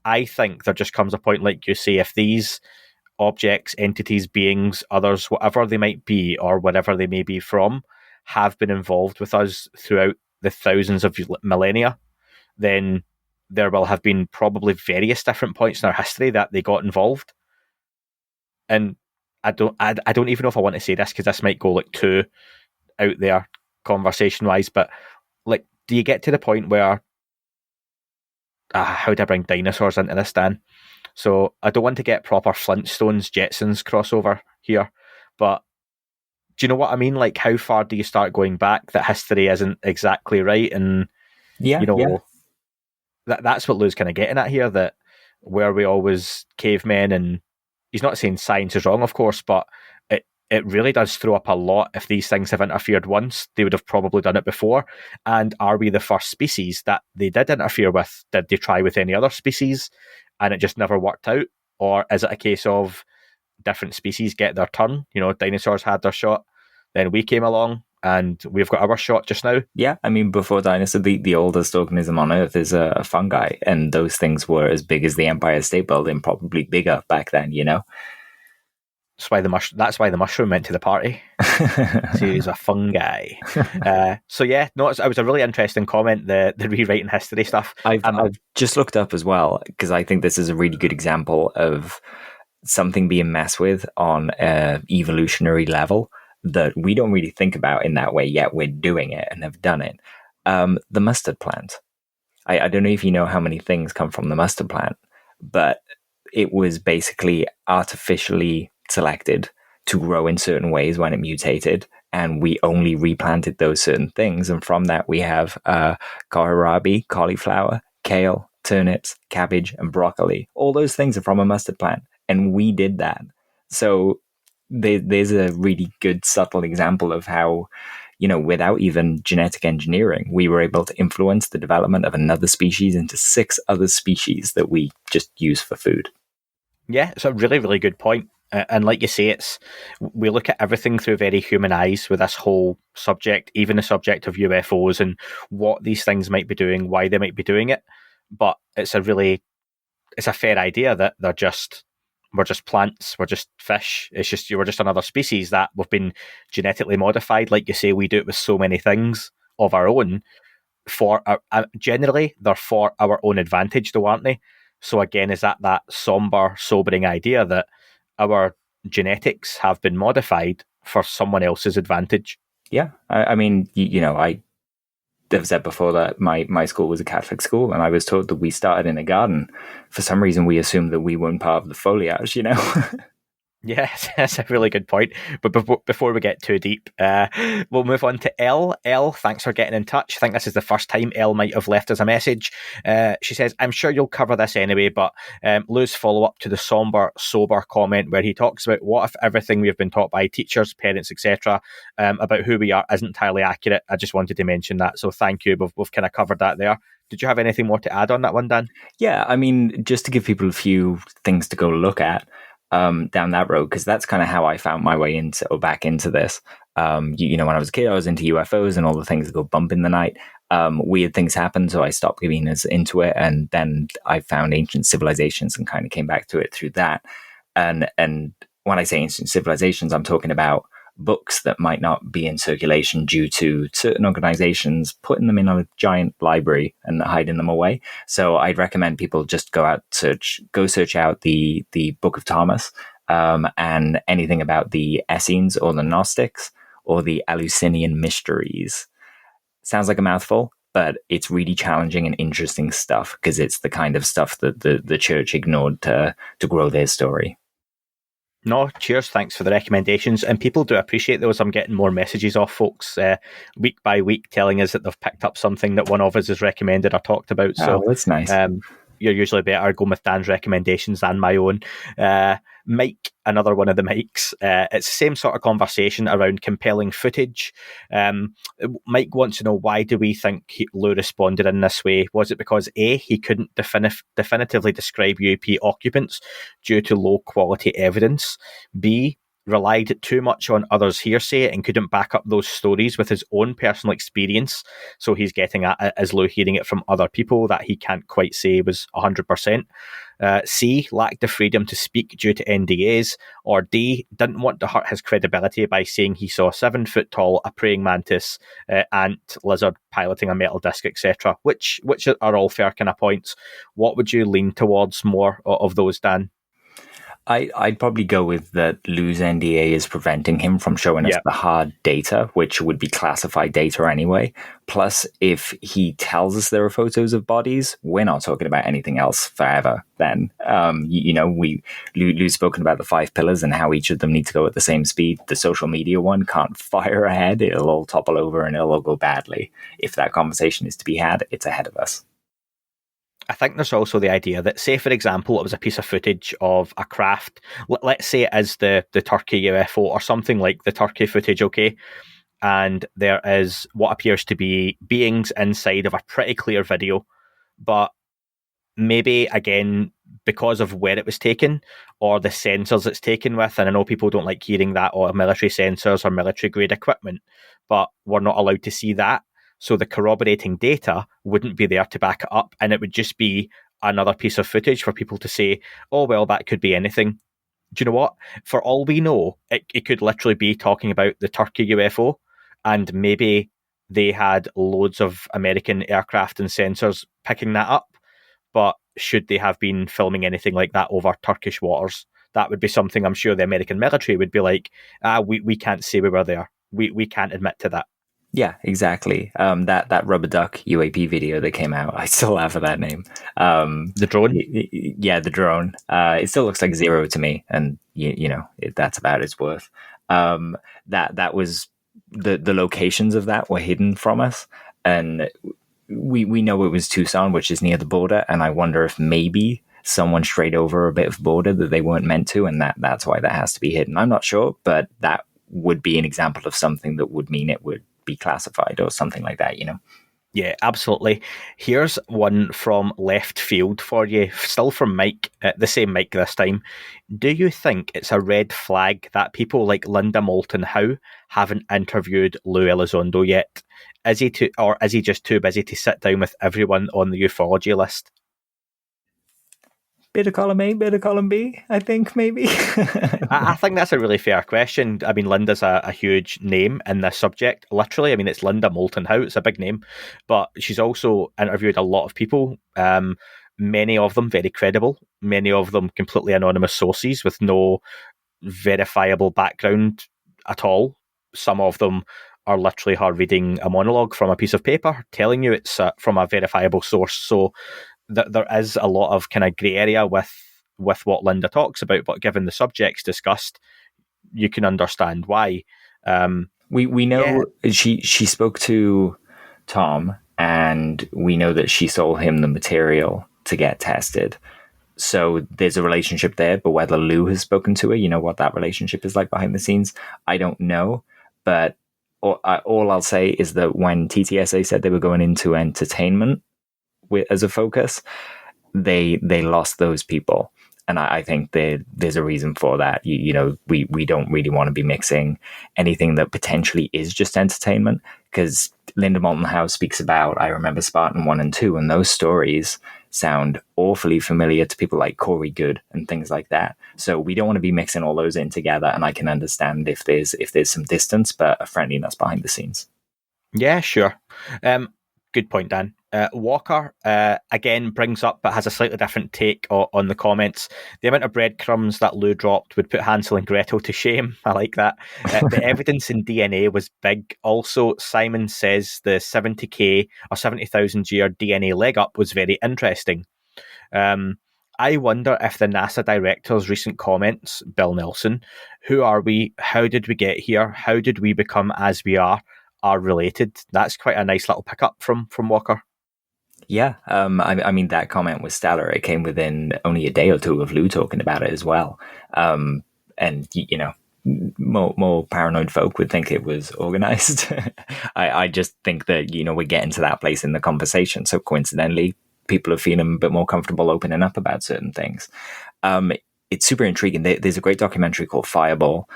I think there just comes a point, like you say, if these objects, entities, beings, others, whatever they might be or wherever they may be from, have been involved with us throughout the thousands of millennia, then there will have been probably various different points in our history that they got involved. And I don't even know if I want to say this because this might go like too out there conversation wise, but like, do you get to the point where how do I bring dinosaurs into this, Dan? So I don't want to get proper Flintstones Jetsons crossover here, but do you know what I mean? Like, how far do you start going back that history isn't exactly right? And that's what Lou's kind of getting at here, that were we always cavemen, and he's not saying science is wrong, of course, but it really does throw up a lot. If these things have interfered once, they would have probably done it before. And are we the first species that they did interfere with? Did they try with any other species and it just never worked out? Or is it a case of different species get their turn? You know, dinosaurs had their shot, then we came along and we've got our shot just now. Yeah, I mean, before dinosaur, the oldest organism on Earth is a fungi, and those things were as big as the Empire State Building, probably bigger back then, you know? That's why the mushroom went to the party. So he was a fungi. So yeah, no, it was a really interesting comment, the rewriting history stuff. I've just looked up as well, because I think this is a really good example of something being messed with on an evolutionary level that we don't really think about in that way, yet we're doing it and have done it. The mustard plant. I don't know if you know how many things come from the mustard plant, but it was basically artificially selected to grow in certain ways when it mutated, and we only replanted those certain things, and from that we have kohlrabi, cauliflower, kale, turnips, cabbage, and broccoli. All those things are from a mustard plant, and we did that. So there's a really good subtle example of how, you know, without even genetic engineering, we were able to influence the development of another species into 6 other species that we just use for food. Yeah, it's a really, really good point. And like you say, we look at everything through very human eyes with this whole subject, even the subject of UFOs and what these things might be doing, why they might be doing it. But it's a fair idea that we're just plants, we're just fish. It's just we're just another species that we've been genetically modified. Like you say, we do it with so many things of our own. Generally, they're for our own advantage, though, aren't they? So again, is that somber, sobering idea that our genetics have been modified for someone else's advantage? Yeah, I mean, you know, I've said before that my school was a Catholic school, and I was taught that we started in a garden. For some reason, we assumed that we weren't part of the foliage, you know? Yeah, that's a really good point. But before we get too deep, we'll move on to Elle. Elle, thanks for getting in touch. I think this is the first time Elle might have left us a message. She says, I'm sure you'll cover this anyway, but Lou's follow-up to the sober comment where he talks about what if everything we've been taught by teachers, parents, etc. About who we are isn't entirely accurate. I just wanted to mention that, so thank you. We've kind of covered that there. Did you have anything more to add on that one, Dan? Yeah, I mean, just to give people a few things to go look at down that road, because that's kind of how I found my way back into this. You know, when I was a kid, I was into UFOs and all the things that go bump in the night. Weird things happened, so I stopped getting as into it, and then I found ancient civilizations and kind of came back to it through that. And when I say ancient civilizations, I'm talking about books that might not be in circulation due to certain organizations putting them in a giant library and hiding them away. So I'd recommend people just go search out the Book of Thomas, and anything about the Essenes or the Gnostics or the Eleusinian mysteries. Sounds like a mouthful, but it's really challenging and interesting stuff, because it's the kind of stuff that the church ignored to grow their story. No, cheers. Thanks for the recommendations. And people do appreciate those. I'm getting more messages off folks week by week telling us that they've picked up something that one of us has recommended or talked about. So that's nice. You're usually better going with Dan's recommendations than my own. Mike, another one of the Mikes, it's the same sort of conversation around compelling footage. Mike wants to know, why do we think Lou responded in this way? Was it because A, he couldn't definitively describe UAP occupants due to low quality evidence? B, relied too much on others' hearsay and couldn't back up those stories with his own personal experience? So he's getting at, as Lou, hearing it from other people that he can't quite say was 100%. C, lacked the freedom to speak due to NDAs. Or D, didn't want to hurt his credibility by saying he saw 7 foot tall, a praying mantis, ant, lizard piloting a metal disc, etc. Which are all fair kind of points. What would you lean towards more of those, Dan? I'd probably go with that Lou's NDA is preventing him from showing us the hard data, which would be classified data anyway. Plus, if he tells us there are photos of bodies, we're not talking about anything else forever then. Lou's spoken about the 5 pillars and how each of them need to go at the same speed. The social media one can't fire ahead. It'll all topple over and it'll all go badly. If that conversation is to be had, it's ahead of us. I think there's also the idea that, say, for example, it was a piece of footage of a craft. Let's say it is the Turkey UFO or something like the Turkey footage, okay? And there is what appears to be beings inside of a pretty clear video. But maybe, again, because of where it was taken or the sensors it's taken with, and I know people don't like hearing that, or military sensors or military-grade equipment, but we're not allowed to see that. So the corroborating data wouldn't be there to back it up, and it would just be another piece of footage for people to say, oh, well, that could be anything. Do you know what? For all we know, it could literally be talking about the Turkey UFO, and maybe they had loads of American aircraft and sensors picking that up. But should they have been filming anything like that over Turkish waters? That would be something I'm sure the American military would be like, we can't say we were there. We can't admit to that. Yeah, exactly. That rubber duck UAP video that came out, I still laugh at that name. The drone? Yeah, the drone. It still looks like Zero to me, and that's about its worth. That was the locations of that were hidden from us, and we know it was Tucson, which is near the border, and I wonder if maybe someone strayed over a bit of border that they weren't meant to, and that's why that has to be hidden. I'm not sure, but that would be an example of something that would mean it would be classified or something like that, Yeah, absolutely. Here's one from left field for you, still from Mike, the same Mike this time. Do you think it's a red flag that people like Linda Moulton Howe haven't interviewed Lue Elizondo yet? Is he just too busy to sit down with everyone on the ufology list? Better column A, better column B, I think, maybe. I think that's a really fair question. I mean, Linda's a huge name in this subject. Literally, I mean, it's Linda Moulton Howe. It's a big name. But she's also interviewed a lot of people, many of them very credible, many of them completely anonymous sources with no verifiable background at all. Some of them are literally her reading a monologue from a piece of paper, telling you it's from a verifiable source. So there is a lot of kind of grey area with what Linda talks about, but given the subjects discussed, you can understand why. We know she spoke to Tom, and we know that she sold him the material to get tested. So there's a relationship there, but whether Lou has spoken to her, what that relationship is like behind the scenes, I don't know. But all I'll say is that when TTSA said they were going into entertainment as a focus, they lost those people, and I think there's a reason for that. We don't really want to be mixing anything that potentially is just entertainment, because Linda Moulton Howe speaks about, I remember Spartan 1 and 2, and those stories sound awfully familiar to people like Corey Good and things like that. So we don't want to be mixing all those in together, and I can understand if there's some distance, but a friendliness behind the scenes. Yeah, sure. Good point, Dan. Walker, again, brings up, but has a slightly different take on the comments. The amount of breadcrumbs that Lou dropped would put Hansel and Gretel to shame. I like that. The evidence in DNA was big. Also, Simon says the 70k or 70,000 year DNA leg up was very interesting. I wonder if the NASA director's recent comments, Bill Nelson, who are we? How did we get here? How did we become as we are related? That's quite a nice little pickup from Walker. Yeah, I mean, that comment was stellar. It came within only a day or two of Lou talking about it as well. And, more paranoid folk would think it was organized. I just think that, we're getting to that place in the conversation. So coincidentally, people are feeling a bit more comfortable opening up about certain things. It's super intriguing. There's a great documentary called Fireball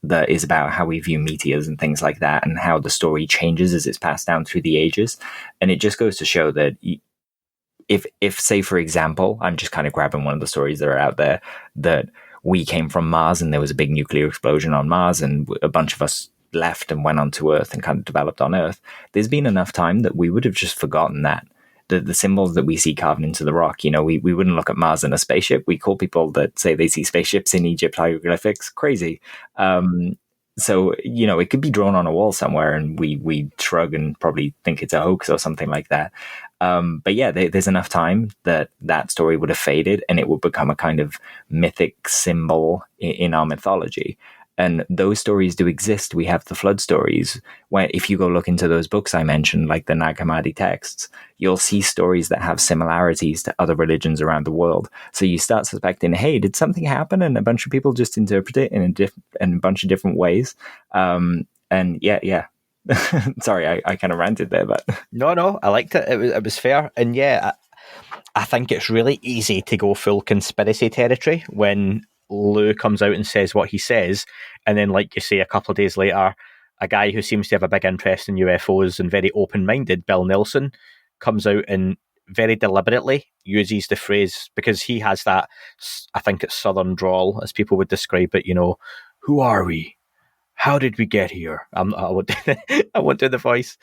that is about how we view meteors and things like that, and how the story changes as it's passed down through the ages. And it just goes to show that if say, for example, I'm just kind of grabbing one of the stories that are out there, that we came from Mars and there was a big nuclear explosion on Mars and a bunch of us left and went onto Earth and kind of developed on Earth, there's been enough time that we would have just forgotten that. The symbols that we see carved into the rock, we wouldn't look at Mars in a spaceship. We call people that say they see spaceships in Egypt hieroglyphics crazy. So, it could be drawn on a wall somewhere and we shrug and probably think it's a hoax or something like that. But yeah, there's enough time that story would have faded and it would become a kind of mythic symbol in our mythology. And those stories do exist. We have the flood stories. Where if you go look into those books I mentioned, like the Nag Hammadi texts, you'll see stories that have similarities to other religions around the world. So you start suspecting, hey, did something happen? And a bunch of people just interpret it in a bunch of different ways. And yeah. Sorry, I kind of ranted there, but No, I liked it. It was fair, and yeah, I think it's really easy to go full conspiracy territory when Lou comes out and says what he says, and then, like you say, a couple of days later, a guy who seems to have a big interest in UFOs and very open-minded, Bill Nelson, comes out and very deliberately uses the phrase, because he has that, I think it's southern drawl, as people would describe it, who are we? How did we get here? I won't do the voice.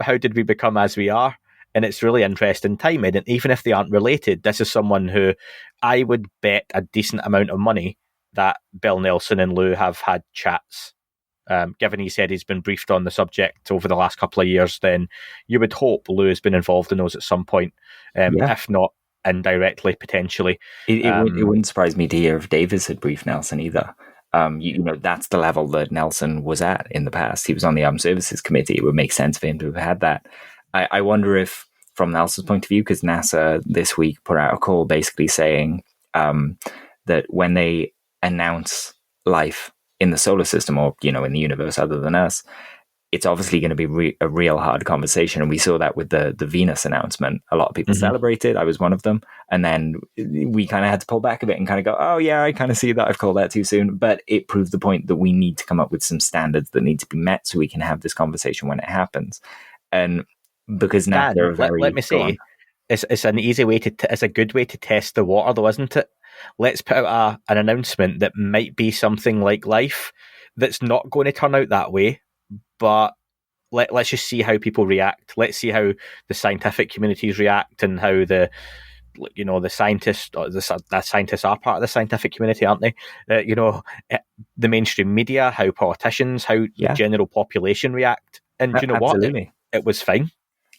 How did we become as we are? And it's really interesting timing. And even if they aren't related, this is someone who I would bet a decent amount of money that Bill Nelson and Lou have had chats. Given he said he's been briefed on the subject over the last couple of years, then you would hope Lou has been involved in those at some point, if not indirectly, potentially. It wouldn't surprise me to hear if Davis had briefed Nelson either. That's the level that Nelson was at in the past. He was on the Armed Services Committee. It would make sense for him to have had that. I wonder if, from Nelson's point of view, because NASA this week put out a call basically saying that when they announce life in the solar system or, in the universe other than us, it's obviously going to be a real hard conversation. And we saw that with the Venus announcement. A lot of people celebrated. I was one of them. And then we kind of had to pull back a bit and kind of go, oh, yeah, I kind of see that. I've called that too soon. But it proved the point that we need to come up with some standards that need to be met so we can have this conversation when it happens. And because now they're very... Let me say, it's an easy way it's a good way to test the water, though, isn't it? Let's put out an announcement that might be something like life that's not going to turn out that way, but let's just see how people react. Let's see how the scientific communities react and how the scientists are part of the scientific community, aren't they? The mainstream media, how politicians, how the general population react. And you know Absolutely. what? It was fine.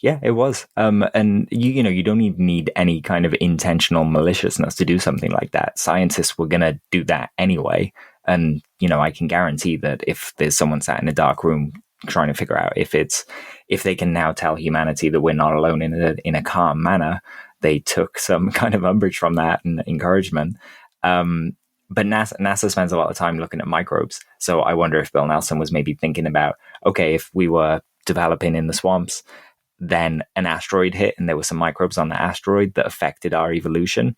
Yeah, it was. And you don't even need any kind of intentional maliciousness to do something like that. Scientists were going to do that anyway. And, I can guarantee that if there's someone sat in a dark room trying to figure out if they can now tell humanity that we're not alone in a calm manner, they took some kind of umbrage from that and encouragement. But NASA spends a lot of time looking at microbes. So I wonder if Bill Nelson was maybe thinking about, okay, if we were developing in the swamps, then an asteroid hit and there were some microbes on the asteroid that affected our evolution.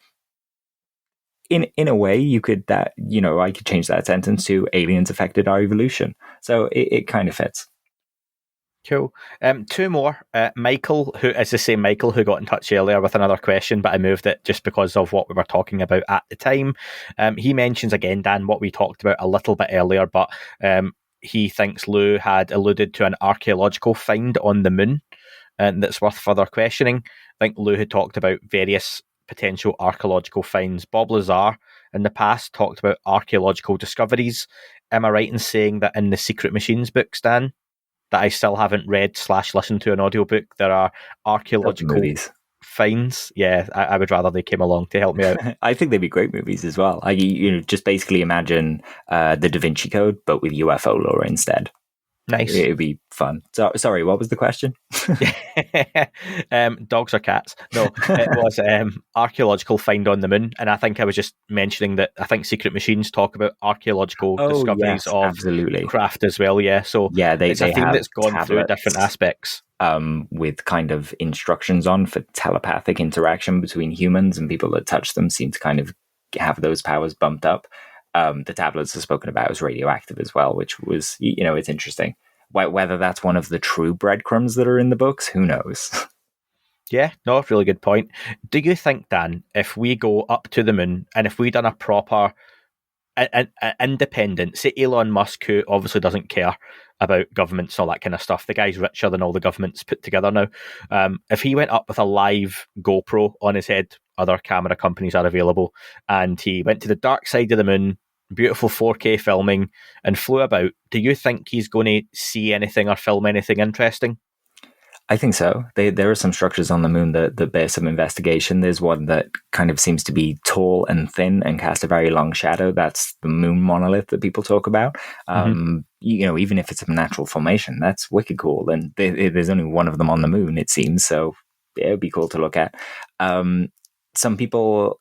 In a way, I could change that sentence to aliens affected our evolution. So it kind of fits. Cool. Two more. Michael, who is the same Michael who got in touch earlier with another question, but I moved it just because of what we were talking about at the time. He mentions again, Dan, what we talked about a little bit earlier, but he thinks Lou had alluded to an archaeological find on the moon, and that's worth further questioning. I think Lou had talked about various potential archaeological finds. Bob Lazar in the past talked about archaeological discoveries. Am I right in saying that in the Secret Machines book, Stan, that I still haven't read / listened to an audiobook, there are archaeological finds? Yeah, I would rather they came along to help me out. I think they'd be great movies as well. Just basically imagine the Da Vinci Code, but with UFO lore instead. Nice. It'd be fun. So, sorry, what was the question? Dogs or cats? No, it was archaeological find on the moon. And I think I was just mentioning that I think Secret Machines talk about archaeological discoveries of absolutely. Craft as well. Yeah. So it's a theme that's gone through different aspects. With kind of instructions on for telepathic interaction between humans, and people that touch them seem to kind of have those powers bumped up. The tablets are spoken about as radioactive as well, which was, it's interesting. Whether that's one of the true breadcrumbs that are in the books, who knows? Yeah, no, really good point. Do you think, Dan, if we go up to the moon and if we done a proper independent, say Elon Musk, who obviously doesn't care about governments and all that kind of stuff, the guy's richer than all the governments put together now, if he went up with a live GoPro on his head, other camera companies are available, and he went to the dark side of the moon, beautiful 4K filming, and flew about, do you think he's going to see anything or film anything interesting? I think so. There are some structures on the moon that bear some investigation. There's one that kind of seems to be tall and thin and cast a very long shadow. That's the moon monolith that people talk about. Even if it's a natural formation, that's wicked cool. And there's only one of them on the moon, it seems. So yeah, it'd be cool to look at. Some people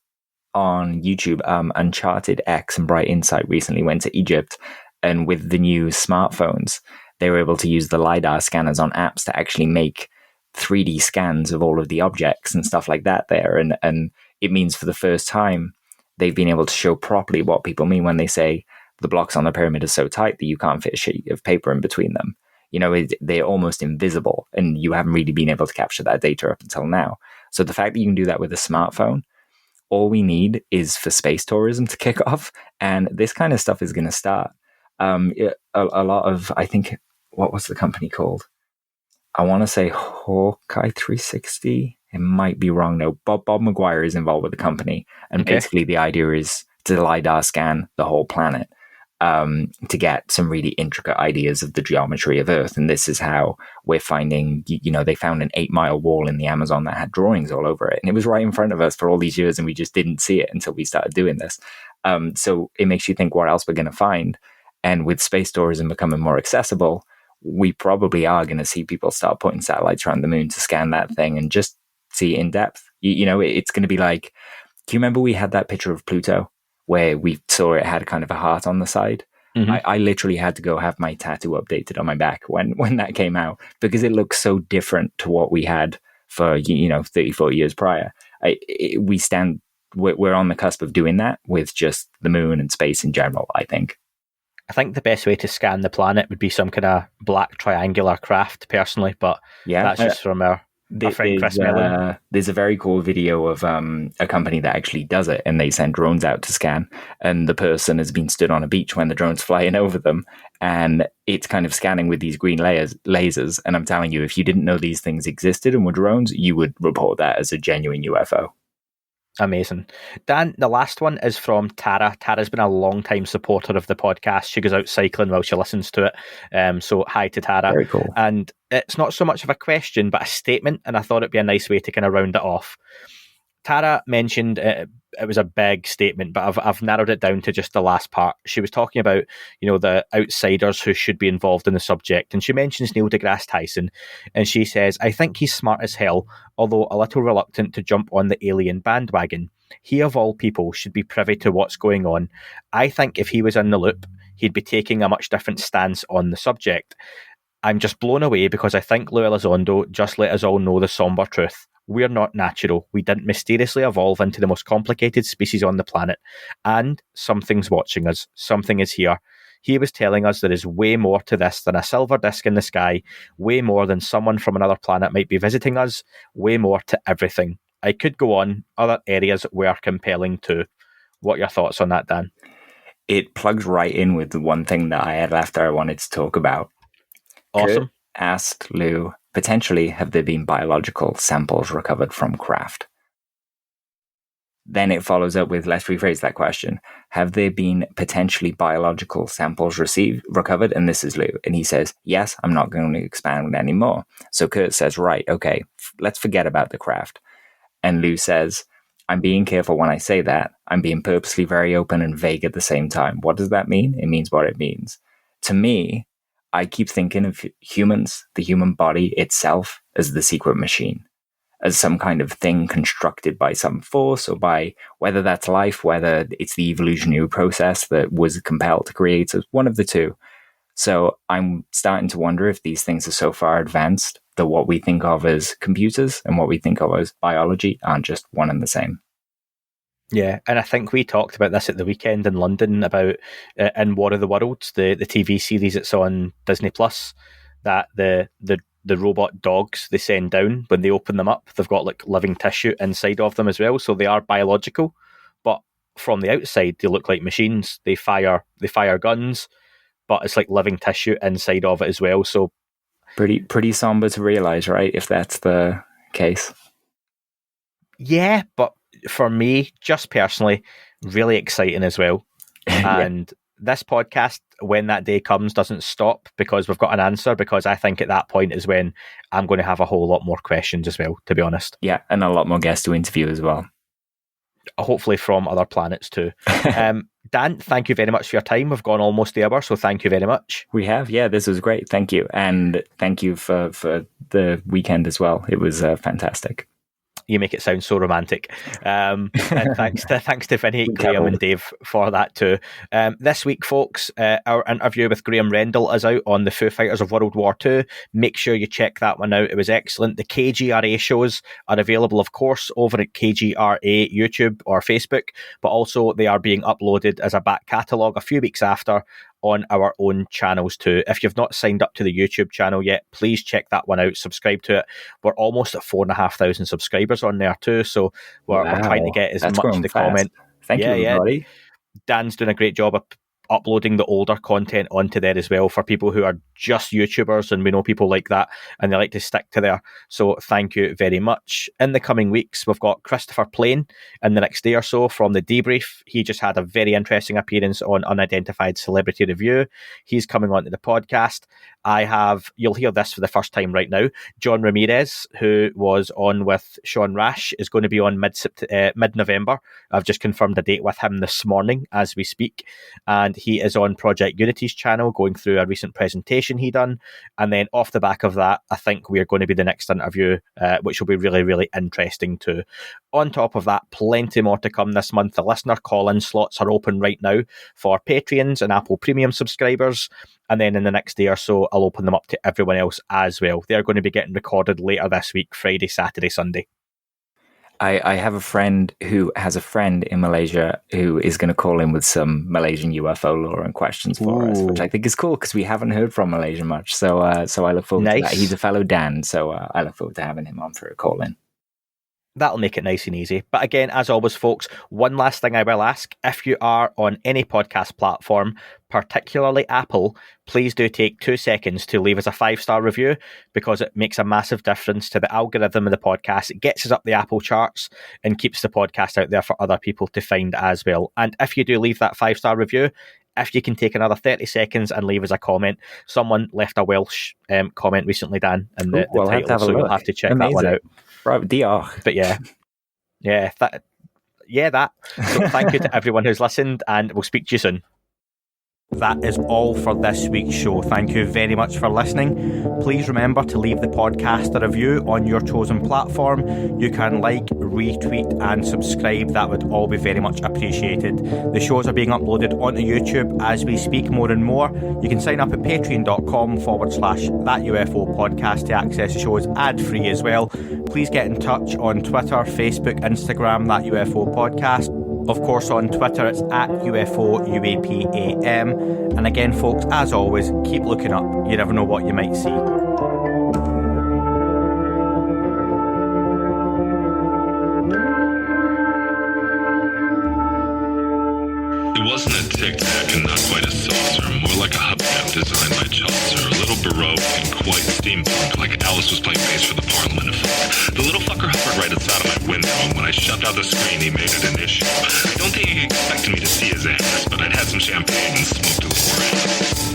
on YouTube, Uncharted X and Bright Insight recently went to Egypt, and with the new smartphones, they were able to use the LiDAR scanners on apps to actually make 3D scans of all of the objects and stuff like that there. And it means for the first time, they've been able to show properly what people mean when they say the blocks on the pyramid are so tight that you can't fit a sheet of paper in between them. They're almost invisible, and you haven't really been able to capture that data up until now. So the fact that you can do that with a smartphone, all we need is for space tourism to kick off, and this kind of stuff is going to start. A lot of, I think, what was the company called? I want to say Hawkeye 360. It might be wrong. No, Bob McGuire is involved with the company. And basically the idea is to LiDAR scan the whole planet to get some really intricate ideas of the geometry of Earth. And this is how we're finding, they found an 8-mile wall in the Amazon that had drawings all over it. And it was right in front of us for all these years, and we just didn't see it until we started doing this. So it makes you think what else we're going to find. And with space tourism becoming more accessible, we probably are going to see people start putting satellites around the moon to scan that thing and just see it in depth. It's going to be like, do you remember we had that picture of Pluto where we saw it had kind of a heart on the side? Mm-hmm. I literally had to go have my tattoo updated on my back when that came out, because it looks so different to what we had for 34 years prior. We're on the cusp of doing that with just the moon and space in general, I think. I think the best way to scan the planet would be some kind of black triangular craft, personally, but that's just from our friend Chris Mellon. There's a very cool video of a company that actually does it, and they send drones out to scan, and the person has been stood on a beach when the drone's flying over them, and it's kind of scanning with these green lasers, and I'm telling you, if you didn't know these things existed and were drones, you would report that as a genuine UFO. Amazing. Dan, the last one is from Tara. Tara's been a long-time supporter of the podcast. She goes out cycling while she listens to it. So hi to Tara. Very cool. And it's not so much of a question, but a statement, and I thought it'd be a nice way to kind of round it off. Tara mentioned it was a big statement, but I've narrowed it down to just the last part. She was talking about, the outsiders who should be involved in the subject, and she mentions Neil deGrasse Tyson, and she says, I think he's smart as hell, although a little reluctant to jump on the alien bandwagon. He, of all people, should be privy to what's going on. I think if he was in the loop, he'd be taking a much different stance on the subject. I'm just blown away because I think Lue Elizondo just let us all know the somber truth. We're not natural. We didn't mysteriously evolve into the most complicated species on the planet. And something's watching us. Something is here. He was telling us there is way more to this than a silver disc in the sky, way more than someone from another planet might be visiting us, way more to everything. I could go on. Other areas were compelling too. What are your thoughts on that, Dan? It plugs right in with the one thing that I had left I wanted to talk about. Awesome. Curt asked Lou, potentially, have there been biological samples recovered from craft? Then it follows up with, let's rephrase that question. Have there been potentially biological samples recovered? And this is Lou. And he says, yes, I'm not going to expand anymore. So Curt says, right, okay, let's forget about the craft. And Lou says, I'm being careful when I say that. I'm being purposely very open and vague at the same time. What does that mean? It means what it means. To me, I keep thinking of humans, the human body itself, as the secret machine, as some kind of thing constructed by some force, or by whether that's life, whether it's the evolutionary process that was compelled to create us, one of the two. So I'm starting to wonder if these things are so far advanced that what we think of as computers and what we think of as biology aren't just one and the same. Yeah, and I think we talked about this at the weekend in London about in War of the Worlds, the TV series that's on Disney Plus, that the robot dogs they send down, when they open them up, they've got like living tissue inside of them as well, so they are biological, but from the outside they look like machines. They fire guns, but it's like living tissue inside of it as well. So pretty somber to realize, right? If that's the case. Yeah, but for me, just personally, really exciting as well. And this podcast, when that day comes, doesn't stop because we've got an answer, because I think at that point is when I'm going to have a whole lot more questions as well, to be honest. Yeah, and a lot more guests to interview as well. Hopefully from other planets too. Dan, thank you very much for your time. We've gone almost the hour, so thank you very much. We have, yeah, this was great. Thank you. And thank you for the weekend as well. It was fantastic. You make it sound so romantic. And thanks to Vinny, Graham and Dave for that too. This week, folks, our interview with Graham Rendell is out on the Foo Fighters of World War II. Make sure you check that one out. It was excellent. The KGRA shows are available, of course, over at KGRA YouTube or Facebook, but also they are being uploaded as a back catalogue a few weeks after on our own channels too. If you've not signed up to the YouTube channel yet, please check that one out, subscribe to it. We're almost at 4,500 subscribers on there too, so we're trying to get as much of the comment. Thank you, everybody. Dan's doing a great job of uploading the older content onto there as well for people who are just YouTubers, and we know people like that and they like to stick to there. So thank you very much. In the coming weeks, we've got Christopher Plain in the next day or so from The Debrief. He just had a very interesting appearance on Unidentified Celebrity Review. He's coming onto the podcast. You'll hear this for the first time right now, John Ramirez, who was on with Sean Rash, is going to be on mid-November. I've just confirmed a date with him this morning as we speak. And he is on Project Unity's channel going through a recent presentation he done. And then off the back of that, I think we're going to be the next interview, which will be really, really interesting too. On top of that, plenty more to come this month. The listener call-in slots are open right now for Patreons and Apple Premium subscribers. And then in the next day or so, I'll open them up to everyone else as well. They're going to be getting recorded later this week, Friday, Saturday, Sunday. I have a friend who has a friend in Malaysia who is going to call in with some Malaysian UFO lore and questions for us, which I think is cool because we haven't heard from Malaysia much. So I look forward to that. He's a fellow Dan, so I look forward to having him on for a call in. That'll make it nice and easy. But again, as always, folks, one last thing I will ask. If you are on any podcast platform, particularly Apple, please do take 2 seconds to leave us a 5-star review, because it makes a massive difference to the algorithm of the podcast. It gets us up the Apple charts and keeps the podcast out there for other people to find as well. And if you do leave that 5-star review, if you can take another 30 seconds and leave us a comment. Someone left a Welsh comment recently, Dan, in the title, so you'll have to check that one out. Right, DR. But that. So thank you to everyone who's listened, and we'll speak to you soon. That is all for this week's show. Thank you very much for listening. Please remember to leave the podcast a review on your chosen platform. You can like, retweet and subscribe. That would all be very much appreciated. The shows are being uploaded onto YouTube as we speak more and more. You can sign up at patreon.com/thatUFO podcast to access the shows ad-free as well. Please get in touch on Twitter, Facebook, Instagram, That UFO Podcast. Of course, on Twitter, it's at UFO UAPAM. And again, folks, as always, keep looking up. You never know what you might see. It wasn't a tic-tac and not quite a saucer, more like a hubcap designed by Chaucer, a little baroque and quite steampunk, like Alice was playing bass for the Parliament of Folk. The little fucker hovered right outside of my window, and when I shoved out the screen, he made it an issue. I don't think he expected me to see his ass, but I'd had some champagne and smoked a little ass.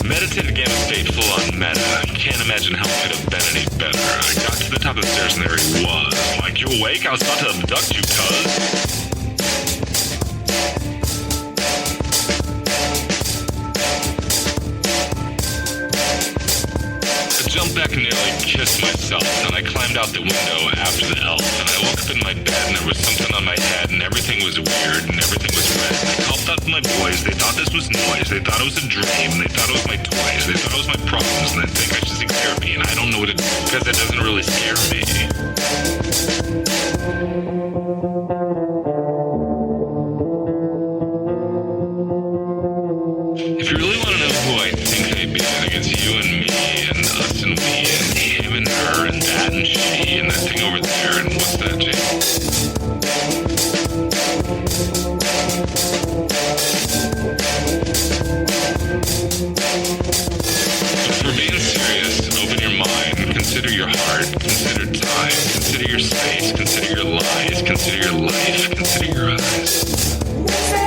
Meditative gamma state full on meta. Can't imagine how it could have been any better. I got to the top of the stairs and there he was. Like, you awake? I was about to abduct you, cuz. I jumped back and nearly kissed myself, and I climbed out the window after the elf, and I woke up in my bed and there was something on my head and everything was weird and everything was red. And I called out to my boys. They thought this was noise. They thought it was a dream. They thought it was my toys. They thought it was my problems, and they think I should seek therapy, and I don't know what to do because it doesn't really scare me. If you really want to know who I think I be, I think it's you and me and us and we and him and her and that and she and that thing over there and what's that, Jay? But if we're being serious, open your mind, consider Consider your heart, consider time, consider your space, consider your lies, consider your life, consider your eyes.